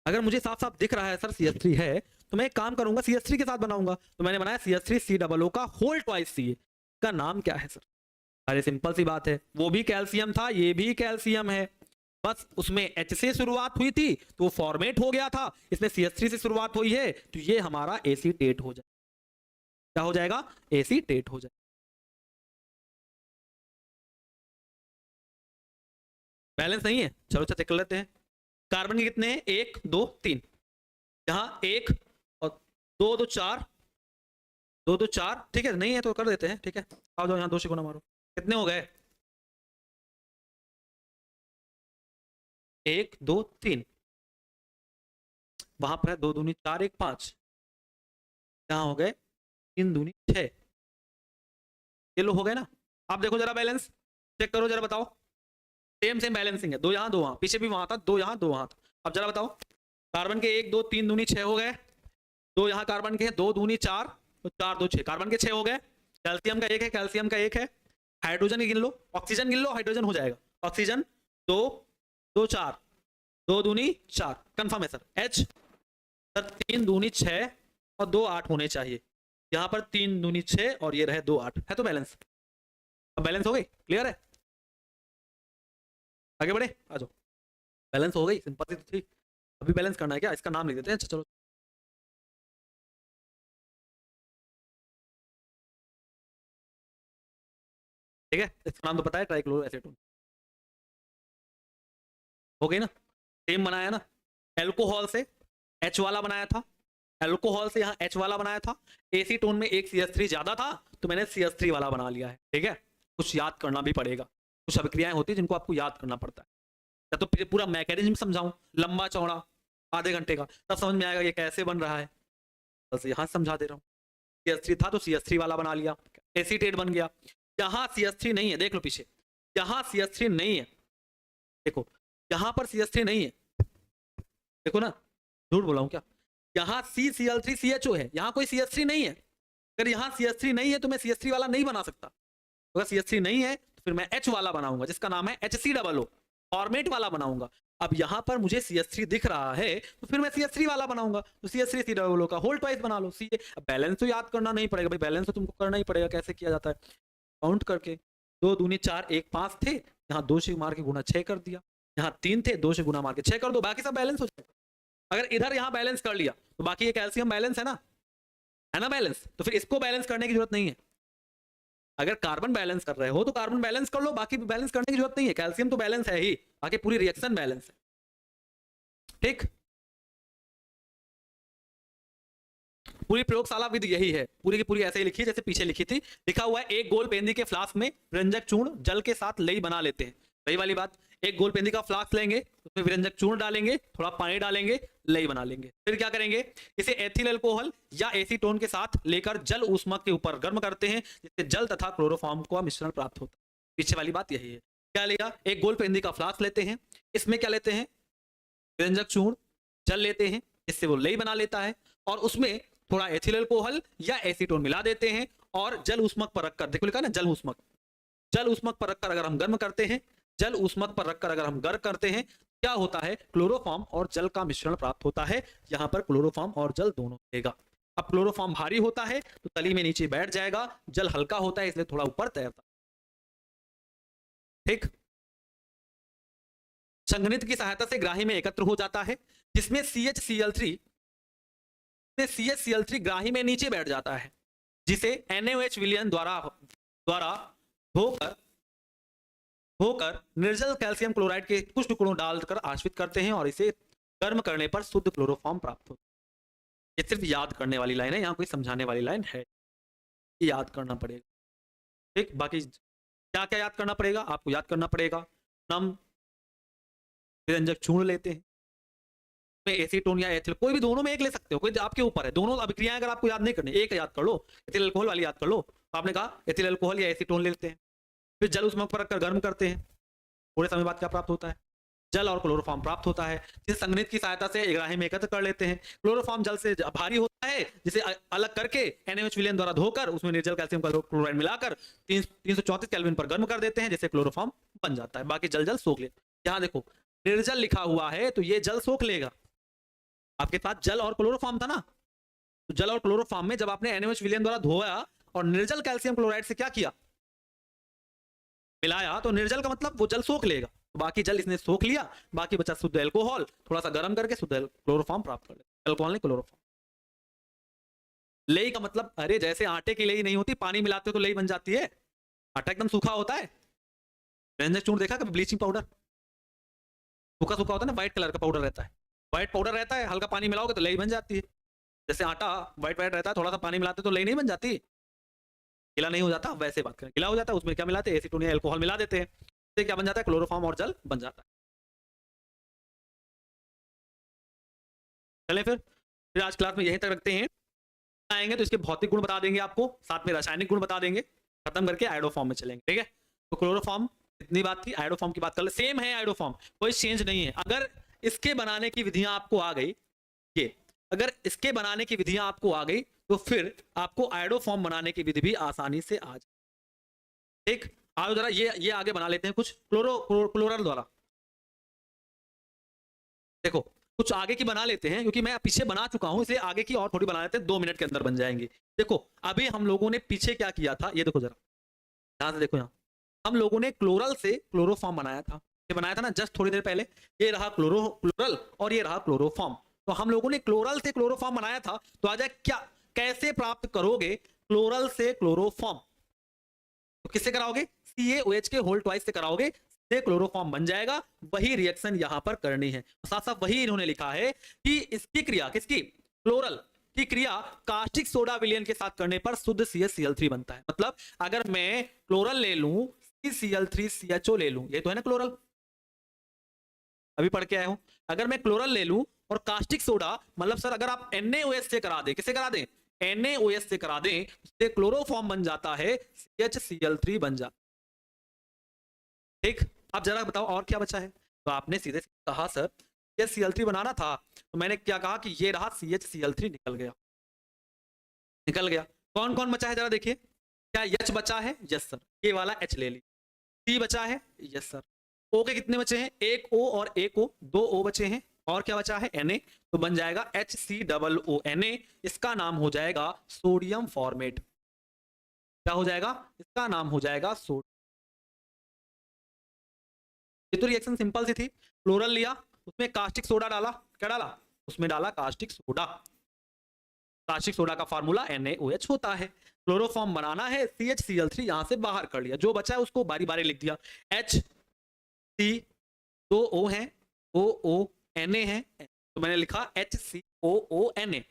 अगर मुझे साफ साफ दिख रहा है सर CH3 है तो मैं एक काम करूंगा CH3 के साथ बनाऊंगा। तो मैंने बनाया CH3COO का होल ट्वाइस Ca, का नाम क्या है सर, अरे सिंपल सी बात है, वो भी कैल्शियम था ये भी कैल्शियम है, बस उसमें H से शुरुआत हुई थी तो वो फॉर्मेट हो गया था, इसमें CH3 से शुरुआत हुई है तो ये हमारा एसीटेट हो जाएगा। क्या हो जाएगा, एसीटेट हो जाएगा। बैलेंस नहीं है, चलो अच्छा चेक कर लेते हैं। कार्बन के कितने हैं, 1 2 3, यहां 1 और 2 2 4, 2 2 4, ठीक है, नहीं है तो कर देते हैं, ठीक है, आओ जाओ यहां 2 से गुना मारो, कितने हो गए, 1 2 3, वहां पर है 2 दूनी 4 1 5, यहां हो गए 3 दूनी 6, ये लो हो गए ना। आप देखो जरा बैलेंस चेक करो जरा, बताओ सेम बैलेंसिंग है, 2 यहां 2 वहां, पीछे भी वहां था, 2 यहां 2 वहां था। अब जरा बताओ कार्बन के 1 2 3 दूनी 6 हो गए, 2 यहां कार्बन के हैं, 2 दूनी 4 और 4 2 6, कार्बन के 6 हो गए, कैल्शियम का एक है, कैल्शियम का एक है, हाइड्रोजन गिन लो, ऑक्सीजन गिन लो, हाइड्रोजन हो जाएगा। ऑक्सीजन 2 2 4, 2 दूनी 4, कंफर्म है सर। H सर 3 दूनी 6 और 2 8 होने चाहिए। यहाँ पर 3 दूनी 6 और ये रहे 2 8, है तो बैलेंस। अब बैलेंस हो गई, क्लियर है, आगे बढ़े, आ जाओ। बैलेंस हो गई, सिंपल सी थी। अभी बैलेंस करना है क्या, इसका नाम लिख देते हैं। अच्छा चलो, ठीक है, इसका नाम तो पता है, ट्राइक्लोरो एसीटोन। हो गई ना, सेम बनाया ना, एल्कोहल से H वाला बनाया था, एल्कोहल से यहाँ H वाला बनाया था, एसीटोन में एक CH3 ज्यादा था तो मैंने CH3 वाला बना लिया है। ठीक है, कुछ याद करना भी पड़ेगा, कुछ अभिक्रियाएं होती है जिनको आपको याद करना पड़ता है। या तो पूरा मैकेनिज्म समझाऊं लंबा चौड़ा आधे घंटे का, तब समझ में आएगा ये कैसे बन रहा है, बस यहाँ समझा दे रहा हूँ। CH3 था तो CH3 वाला बना लिया, एसीटेट बन गया। यहाँ CH3 नहीं है, देख लो पीछे, यहाँ CH3 नहीं है, देखो यहाँ पर CH3 नहीं है, देखो ना, झूठ बोला हूँ क्या, यहाँ CCl3CHO है, यहाँ कोई CH3 नहीं है। अगर यहाँ CH3 नहीं है तो मैं CH3 वाला नहीं बना सकता। अगर CH3 नहीं है तो फिर मैं H वाला बनाऊंगा जिसका नाम है HCOO, फॉर्मेट वाला बनाऊंगा। अब यहाँ पर मुझे CH3 दिख रहा है तो फिर मैं CH3 वाला बनाऊंगा, तो CH3COO का होल ट्वाइस बना लो। बैलेंस तो याद करना नहीं पड़ेगा भाई, बैलेंस तो तुमको करना ही पड़ेगा, कैसे किया जाता है, काउंट करके 2 दूनी 4 1 5 थे, यहाँ 2 से मार के गुना 6 कर दिया, यहाँ 3 थे 2 से गुना मार के 6 कर दो, बाकी सब बैलेंस हो जाएगा। अगर इधर यहाँ बैलेंस कर लिया तो बाकी ये कैल्शियम बैलेंस है ना बैलेंस, तो फिर इसको बैलेंस करने की जरूरत नहीं है। अगर कार्बन बैलेंस कर रहे हो तो कार्बन बैलेंस कर लो, बाकी बैलेंस करने की जरूरत नहीं है। कैल्शियम तो बैलेंस है ही, बाकी पूरी रिएक्शन बैलेंस है। ठीक, पूरी प्रयोगशाला विधि यही है, पूरी की पूरी ऐसे ही लिखी है जैसे पीछे लिखी थी। लिखा हुआ है एक गोल पेंदी के फ्लास्क में व्यंजक चूर्ण जल के साथ लई बना लेते हैं। वही वाली बात, एक गोल पेंदी का फ्लास्क लेंगे, उसमें व्यंजक चूर्ण डालेंगे, थोड़ा पानी डालेंगे, लई बना लेंगे। फिर क्या करेंगे, इसे एथिल अल्कोहल या एसीटोन के साथ लेकर जल ऊष्मक के ऊपर गर्म करते हैं, जिससे जल तथा क्लोरोफॉर्म का मिश्रण प्राप्त होता है। पीछे वाली बात यही है। क्या लिया, एक गोल पेंदी का फ्लास्क लेते हैं, इसमें क्या लेते हैं, व्यंजक चूर्ण, जल लेते हैं, इससे वो लई बना लेता है, और उसमें थोड़ा एथिल अल्कोहल या एसीटोन मिला देते हैं और जल ऊष्मक पर रखकर, देखो लिखा ना जल ऊष्मक, जल ऊष्मक पर रखकर अगर हम गर्म करते हैं, जल ऊष्मक पर रखकर अगर हम गर्म करते हैं, क्या होता है, क्लोरोफॉर्म और जल का मिश्रण प्राप्त होता है। यहां पर क्लोरोफॉर्म और जल दोनों मिलेगा। अब क्लोरोफॉर्म भारी होता है तो तली में नीचे बैठ जाएगा, जल हल्का होता है इसलिए थोड़ा ऊपर तैरता है। ठीक, संघनित की सहायता से ग्राही में एकत्र हो जाता है, जिसमें CHCl3 ग्राही में नीचे बैठ जाता है, जिसे NaOH विलयन द्वारा होकर निर्जल कैल्शियम क्लोराइड के कुछ टुकड़ों डालकर आश्रित करते हैं और इसे गर्म करने पर शुद्ध क्लोरोफॉर्म प्राप्त होता है। ये सिर्फ याद करने वाली लाइन है, यहाँ कोई समझाने वाली लाइन है, ये याद करना पड़ेगा। ठीक, बाकी क्या क्या याद करना पड़ेगा, आपको याद करना पड़ेगा, नम व्यंजक चूर्ण लेते हैं, एसीटोन या एथिल, कोई भी दोनों में एक ले सकते हो, कोई आपके ऊपर है। दोनों अभिक्रियाएं अगर आपको याद नहीं करनी, एक याद कर लो, एथिल अल्कोहल वाली याद कर लो। तो आपने कहा एथिल अल्कोहल या एसीटोन लेते हैं, फिर जल ऊष्मक पर रखकर गर्म करते हैं, थोड़े समय बाद क्या प्राप्त होता है, जल और क्लोरोफॉर्म प्राप्त होता है, जिसे संघनित की सहायता से ग्राही में एकत्र कर लेते हैं। क्लोरोफॉर्म जल से भारी होता है, जिसे अलग करके NaOH विलयन द्वारा धोकर उसमें निर्जल कैल्शियम क्लोराइड मिलाकर 334 केल्विन पर गर्म कर देते हैं, जिससे क्लोरोफॉर्म बन जाता है। बाकी जल सोख लेते हैं। यहाँ देखो निर्जल लिखा हुआ है तो ये जल सोख लेगा, आपके पास जल और क्लोरोफॉर्म था ना, तो जल और क्लोरोफॉर्म में जब आपने NaOH विलयन द्वारा धोया और निर्जल कैल्शियम क्लोराइड से क्या किया, मिलाया, तो निर्जल का मतलब वो जल सोख लेगा, तो बाकी जल इसने सोख लिया, बाकी बचा शुद्ध अल्कोहल, थोड़ा सा गर्म करके शुद्ध क्लोरोफॉर्म प्राप्त कर लेगा। अल्कोहल नहीं क्लोरोफॉर्म। लेई का मतलब, अरे जैसे आटे की लेई नहीं होती, पानी मिलाते हो तो लेई बन जाती है, आटा एकदम सूखा होता है। व्यंजक चूर्ण देखा कभी, ब्लीचिंग पाउडर सूखा सूखा होता है ना, व्हाइट कलर का पाउडर रहता है, व्हाइट पाउडर रहता है, हल्का पानी मिलाओगे तो लेई बन जाती है। जैसे आटा व्हाइट व्हाइट रहता है, थोड़ा सा पानी मिलाते तो लेई नहीं बन जाती, गीला नहीं हो जाता, वैसे बात करें गीला हो जाता है, उसमें क्या मिलाते हैं, एसीटोन या अल्कोहल मिला देते हैं, तो क्या बन जाता है, क्लोरोफॉर्म और जल बन जाता है। चलें फिर आज क्लास में यहीं तक रखते हैं, आएंगे तो इसके भौतिक गुण बता देंगे आपको, साथ में रासायनिक गुण बता देंगे, खत्म करके आयोडोफॉर्म में चलेंगे। ठीक है, तो क्लोरोफॉर्म इतनी बात थी, आयोडोफॉर्म की बात कर ले, सेम है आयोडोफॉर्म, कोई चेंज नहीं है। अगर इसके बनाने की विधियां आपको आ गई, ये अगर इसके बनाने की विधियां आपको आ गई तो फिर आपको आयोडोफॉर्म बनाने की विधि भी आसानी से आ जाए। ठीक, आओ जरा ये आगे बना लेते हैं कुछ क्लोरल द्वारा। देखो कुछ आगे की बना लेते हैं, क्योंकि मैं पीछे बना चुका हूं, इसलिए आगे की और थोड़ी बना लेते हैं, 2 मिनट के अंदर बन जाएंगी। देखो अभी हम लोगों ने पीछे क्या किया था, ये देखो जरा ध्यान से देखो। यहाँ हम लोगों ने क्लोरल से क्लोरोफॉर्म बनाया था, ये बनाया था ना जस्ट थोड़ी देर पहले। ये रहा क्लोरल और ये रहा क्लोरोफॉर्म। तो हम लोगों ने क्लोरल से क्लोरोफॉर्म बनाया था, तो आ जाए क्या, कैसे प्राप्त करोगे क्लोरल से क्लोरोफॉर्म? तो किससे कराओगे? CaOH के होल ट्वाइस से कराओगे, से क्लोरोफॉर्म बन जाएगा। वही रिएक्शन यहां पर करनी है, साथ साथ वही इन्होंने लिखा है कि इसकी क्रिया, किसकी, क्लोरल की क्रिया कास्टिक सोडा विलयन के साथ करने पर शुद्ध CaCl3 बनता है। मतलब अगर मैं क्लोरल ले लूं, CCl3CHO ले लूं, ये तो है ना क्लोरल, अभी पढ़ के आया हूं। अगर मैं क्लोरल ले लूं और कास्टिक सोडा, मतलब सर अगर आप NaOH से करा दें, किससे करा दें, NaOH से करा दें, उससे क्लोरोफॉर्म बन जाता है, CHCl3 बन जाता है। ठीक, अब जरा बताओ और क्या बचा है? तो आपने सीधे कहा सर CHCl3 बनाना था, तो मैंने क्या कहा कि ये रहा CHCl3 निकल गया, निकल गया। कौन कौन बचा है जरा देखिए, क्या H बचा है? यस सर, ये वाला H ले ली। C बचा है? Yes sir. O के कितने बचे हैं? एक O और एक O, 2 O बचे हैं। और क्या बचा है? Na, तो बन जाएगा HCOONA। इसका नाम हो जाएगा सोडियम फॉर्मेट। क्या हो जाएगा? इसका नाम हो जाएगा सोडियम। ये तो रिएक्शन सिंपल सी थी। क्लोरल लिया, उसमें कास्टिक सोडा डाला, क्या डाला? उसमें डाला कास्टिक सोडा। कास्टिक सोडा का फार्मूला NaOH होता है। क्लोरोफॉर्म बनाना है, CHCl3 यहां से बाहर कर लिया, जो बचा है उसको बारी बारी लिख दिया। H C 2 O है, OONA है, तो मैंने लिखा HCOONA।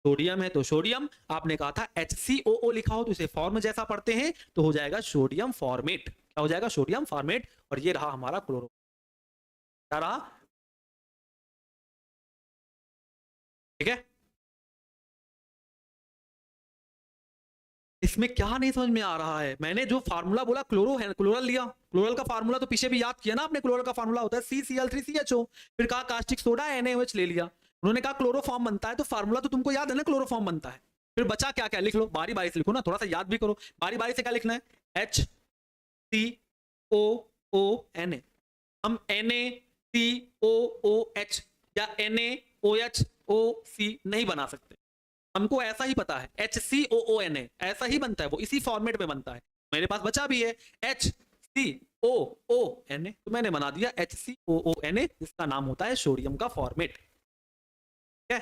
सोडियम है तो सोडियम, आपने कहा था HCOO लिखा हो तो इसे फॉर्म जैसा पढ़ते हैं, तो हो जाएगा सोडियम फॉर्मेट। क्या हो जाएगा? Sodium format. और ये रहा हमारा क्लोरो, क्या रहा? ठीक है, इसमें क्या नहीं समझ में आ रहा है? मैंने जो फार्मूला बोला क्लोरो है, क्लोरल लिया, क्लोरल का फार्मूला तो पीछे भी याद किया ना आपने, क्लोरल का फार्मूला होता है CCl3CHO। फिर कहा कास्टिक सोडा NaOH ले लिया, उन्होंने कहा क्लोरोफॉर्म बनता है, तो फार्मूला तो तुमको याद है ना, क्लोरोफॉर्म बनता है। फिर बचा क्या क्या, लिख लो, बारी बारी से लिखो ना, थोड़ा सा याद भी करो। बारी बारी से क्या लिखना है? HCOONA। हम NaCOOH या NaOHOC नहीं बना सकते, हमको ऐसा ही पता है HCOONA, ऐसा ही बनता है, वो इसी फॉर्मेट में बनता है। मेरे पास बचा भी है HCOONA, तो मैंने बना दिया HCOONA, जिसका नाम होता है सोडियम का फॉर्मेट। ठीक है,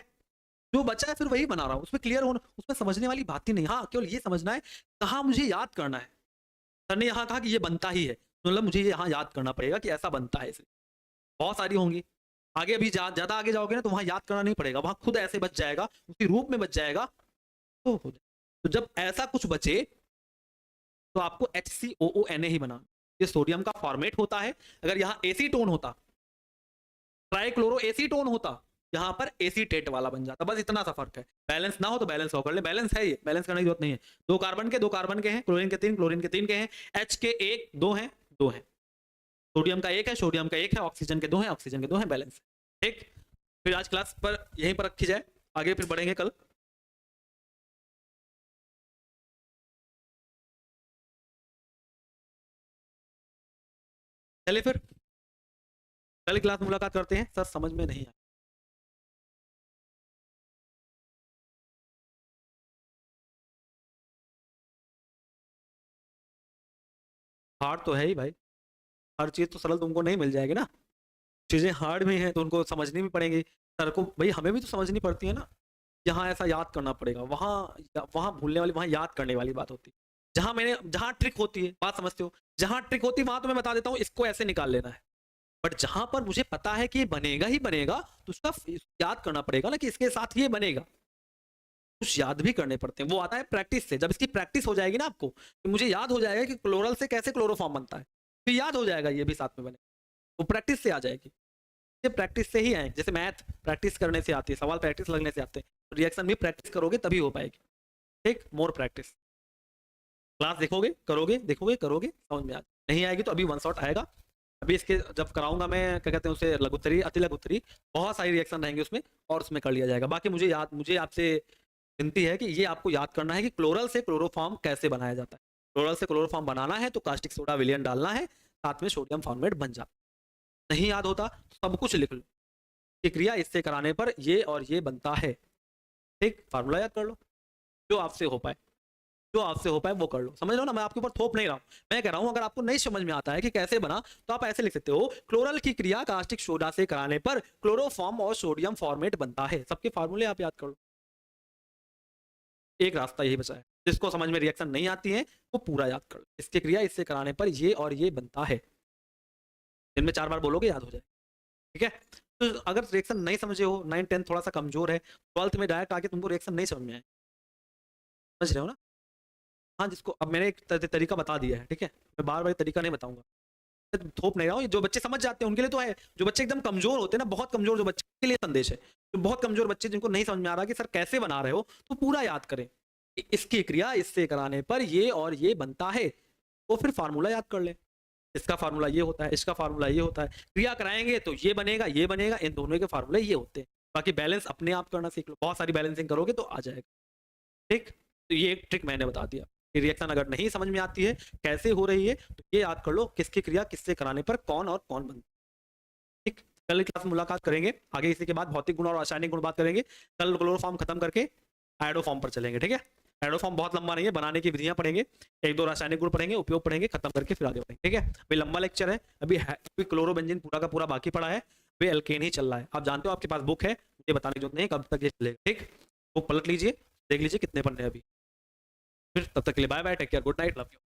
जो बचा है फिर वही बना रहा हूं, उसमें क्लियर होना, उसमें समझने वाली बात ही नहीं। हाँ, केवल ये समझना है कहाँ मुझे याद करना है। सर ने यहाँ कहा कि ये बनता ही है, मतलब मुझे यहाँ याद करना पड़ेगा कि ऐसा बनता है। इसे बहुत सारी होंगी, आगे अभी ज्यादा आगे जाओगे ना तो वहां याद करना नहीं पड़ेगा, वहां खुद ऐसे बच जाएगा, उसी रूप में बच जाएगा, तो हो जाए। तो जब ऐसा कुछ बचे तो आपको HCOONA ही बनाना। ये सोडियम का फॉर्मेट होता है। अगर यहाँ एसीटोन होता, ट्राइक्लोरो एसीटोन होता, यहाँ पर एसीटेट वाला बन जाता। बस इतना सा फर्क है। बैलेंस ना हो तो बैलेंस हो कर ले, बैलेंस है, ये बैलेंस करने की जरूरत नहीं है। 2 कार्बन के हैं, क्लोरीन के 3, क्लोरीन के 3 के हैं, H के 1 2 हैं, 2 हैं, सोडियम का 1 है, सोडियम का 1 है, ऑक्सीजन के 2 हैं, ऑक्सीजन के 2 हैं, बैलेंस। ठीक, फिर आज क्लास पर यहीं पर रखी जाए, आगे फिर बढ़ेंगे कल। चलिए फिर कल क्लास मुलाकात करते हैं। सर समझ में नहीं आया, हार्ड तो है ही भाई, हर चीज तो सरल तुमको नहीं मिल जाएगी ना, चीजें हार्ड में हैं तो उनको समझनी भी पड़ेगी। सर को भाई हमें भी तो समझनी पड़ती है ना, यहाँ ऐसा याद करना पड़ेगा, वहाँ वहाँ भूलने वाली, वहाँ याद करने वाली बात होती है। जहाँ ट्रिक होती है, बात समझते हो, जहाँ ट्रिक होती है वहां तो मैं बता देता हूँ इसको ऐसे निकाल लेना है, बट जहां पर मुझे पता है कि ये बनेगा ही बनेगा, तो उसका याद करना पड़ेगा ना कि इसके साथ ये बनेगा, कुछ याद भी करने पड़ते हैं। वो आता है प्रैक्टिस से। जब इसकी प्रैक्टिस हो जाएगी ना आपको, तो मुझे याद हो जाएगा कि क्लोरल से कैसे क्लोरोफॉर्म बनता है, फिर याद हो जाएगा ये भी साथ में बनेगा, वो प्रैक्टिस से आ जाएगी। ये प्रैक्टिस से ही आए, जैसे मैथ प्रैक्टिस करने से आती है, सवाल प्रैक्टिस लगने से आते हैं, तो रिएक्शन भी प्रैक्टिस करोगे तभी हो पाएगी। ठीक, मोर प्रैक्टिस। क्लास देखोगे, करोगे, देखोगे, करोगे, समझ में आ नहीं आएगी तो अभी 1 शॉट आएगा। अभी इसके जब कराऊंगा मैं, क्या कहते हैं उसे, लघुत्तरी, अति लघुत्तरी, बहुत सारी रिएक्शन रहेंगे उसमें, और उसमें कर लिया जाएगा। बाकी मुझे आपसे विनती है कि ये आपको याद करना है कि क्लोरल से क्लोरोफॉर्म कैसे बनाया जाता है। क्लोरल से क्लोरोफॉर्म बनाना है तो कास्टिक सोडा विलयन डालना है, साथ में सोडियम फॉर्मेट बन जाता है। नहीं याद होता सब कुछ लिख लो कि क्रिया इससे कराने पर ये और ये बनता है। ठीक, फार्मूला याद कर लो, जो आपसे हो पाए, जो आपसे हो पाए वो कर लो। समझ लो ना, मैं आपके ऊपर थोप नहीं रहा हूं। मैं कह रहा हूं अगर आपको नहीं समझ में आता है कि कैसे बना तो आप ऐसे लिख सकते हो, क्लोरल की क्रिया कास्टिक सोडा से कराने पर क्लोरोफॉर्म और सोडियम फॉर्मेट बनता है। सबके फार्मूले आप याद कर लो। एक रास्ता यही बचा है, जिसको समझ में रिएक्शन नहीं आती है वो पूरा याद कर लो। इसकी क्रिया इससे कराने पर ये और ये बनता है। दिन में 4 बार बोलोगे याद हो जाए। ठीक है, तो अगर रिएक्शन नहीं समझे हो, 9 10 थोड़ा सा कमजोर है, 12th में डायरेक्ट आके तुमको रिएक्शन नहीं समझ में आए, समझ रहे हो ना? हाँ, जिसको अब मैंने एक तरीका बता दिया है, ठीक है, मैं बार बार तरीका नहीं बताऊंगा, थोप नहीं रहा हूँ। जो बच्चे समझ जाते हैं उनके लिए तो है, जो बच्चे एकदम कमजोर होते हैं ना, बहुत कमजोर जो बच्चे के लिए संदेश है। जो बहुत कमजोर बच्चे जिनको नहीं समझ में आ रहा कि सर कैसे बना रहे हो, तो पूरा याद करें कि इसकी क्रिया इससे कराने पर ये और ये बनता है, वो फिर फार्मूला याद कर ले। इसका फार्मूला ये होता है, इसका फार्मूला ये होता है, क्रिया कराएंगे तो ये बनेगा, ये बनेगा, इन दोनों के फार्मूले ये होते हैं। बाकी बैलेंस अपने आप करना सीख लो, बहुत सारी बैलेंसिंग करोगे तो आ जाएगा। ठीक, तो ये एक ट्रिक मैंने बता दिया। रिएक्शन अगर नहीं समझ में आती है कैसे हो रही है तो ये याद कर लो, किसकी क्रिया किससे कराने पर कौन और कौन बनता है। ठीक, कल क्लास में मुलाकात करेंगे आगे, इसी के बाद भौतिक गुण और रासायनिक गुण बात करेंगे। कल क्लोरोफॉर्म खत्म करके आयोडोफॉर्म पर चलेंगे। ठीक है, आयोडोफॉर्म बहुत लंबा नहीं है, बनाने की विधियां पढ़ेंगे, 1 2 रासायनिक गुण पढ़ेंगे, उपयोग पढ़ेंगे, खत्म करके फिर आगे बढ़ेंगे। ठीक है, अभी लंबा लेक्चर है, अभी क्लोरोबेंजीन पूरा का पूरा बाकी पड़ा है, अभी एल्केन ही चल रहा है। आप जानते हो आपके पास बुक है, मुझे बताने की जरूरत नहीं कब तक ये चलेगा। ठीक, बुक पलट लीजिए, देख लीजिए कितने पन्ने अभी। फिर तब तक के लिए bye bye, take care, good night, love you.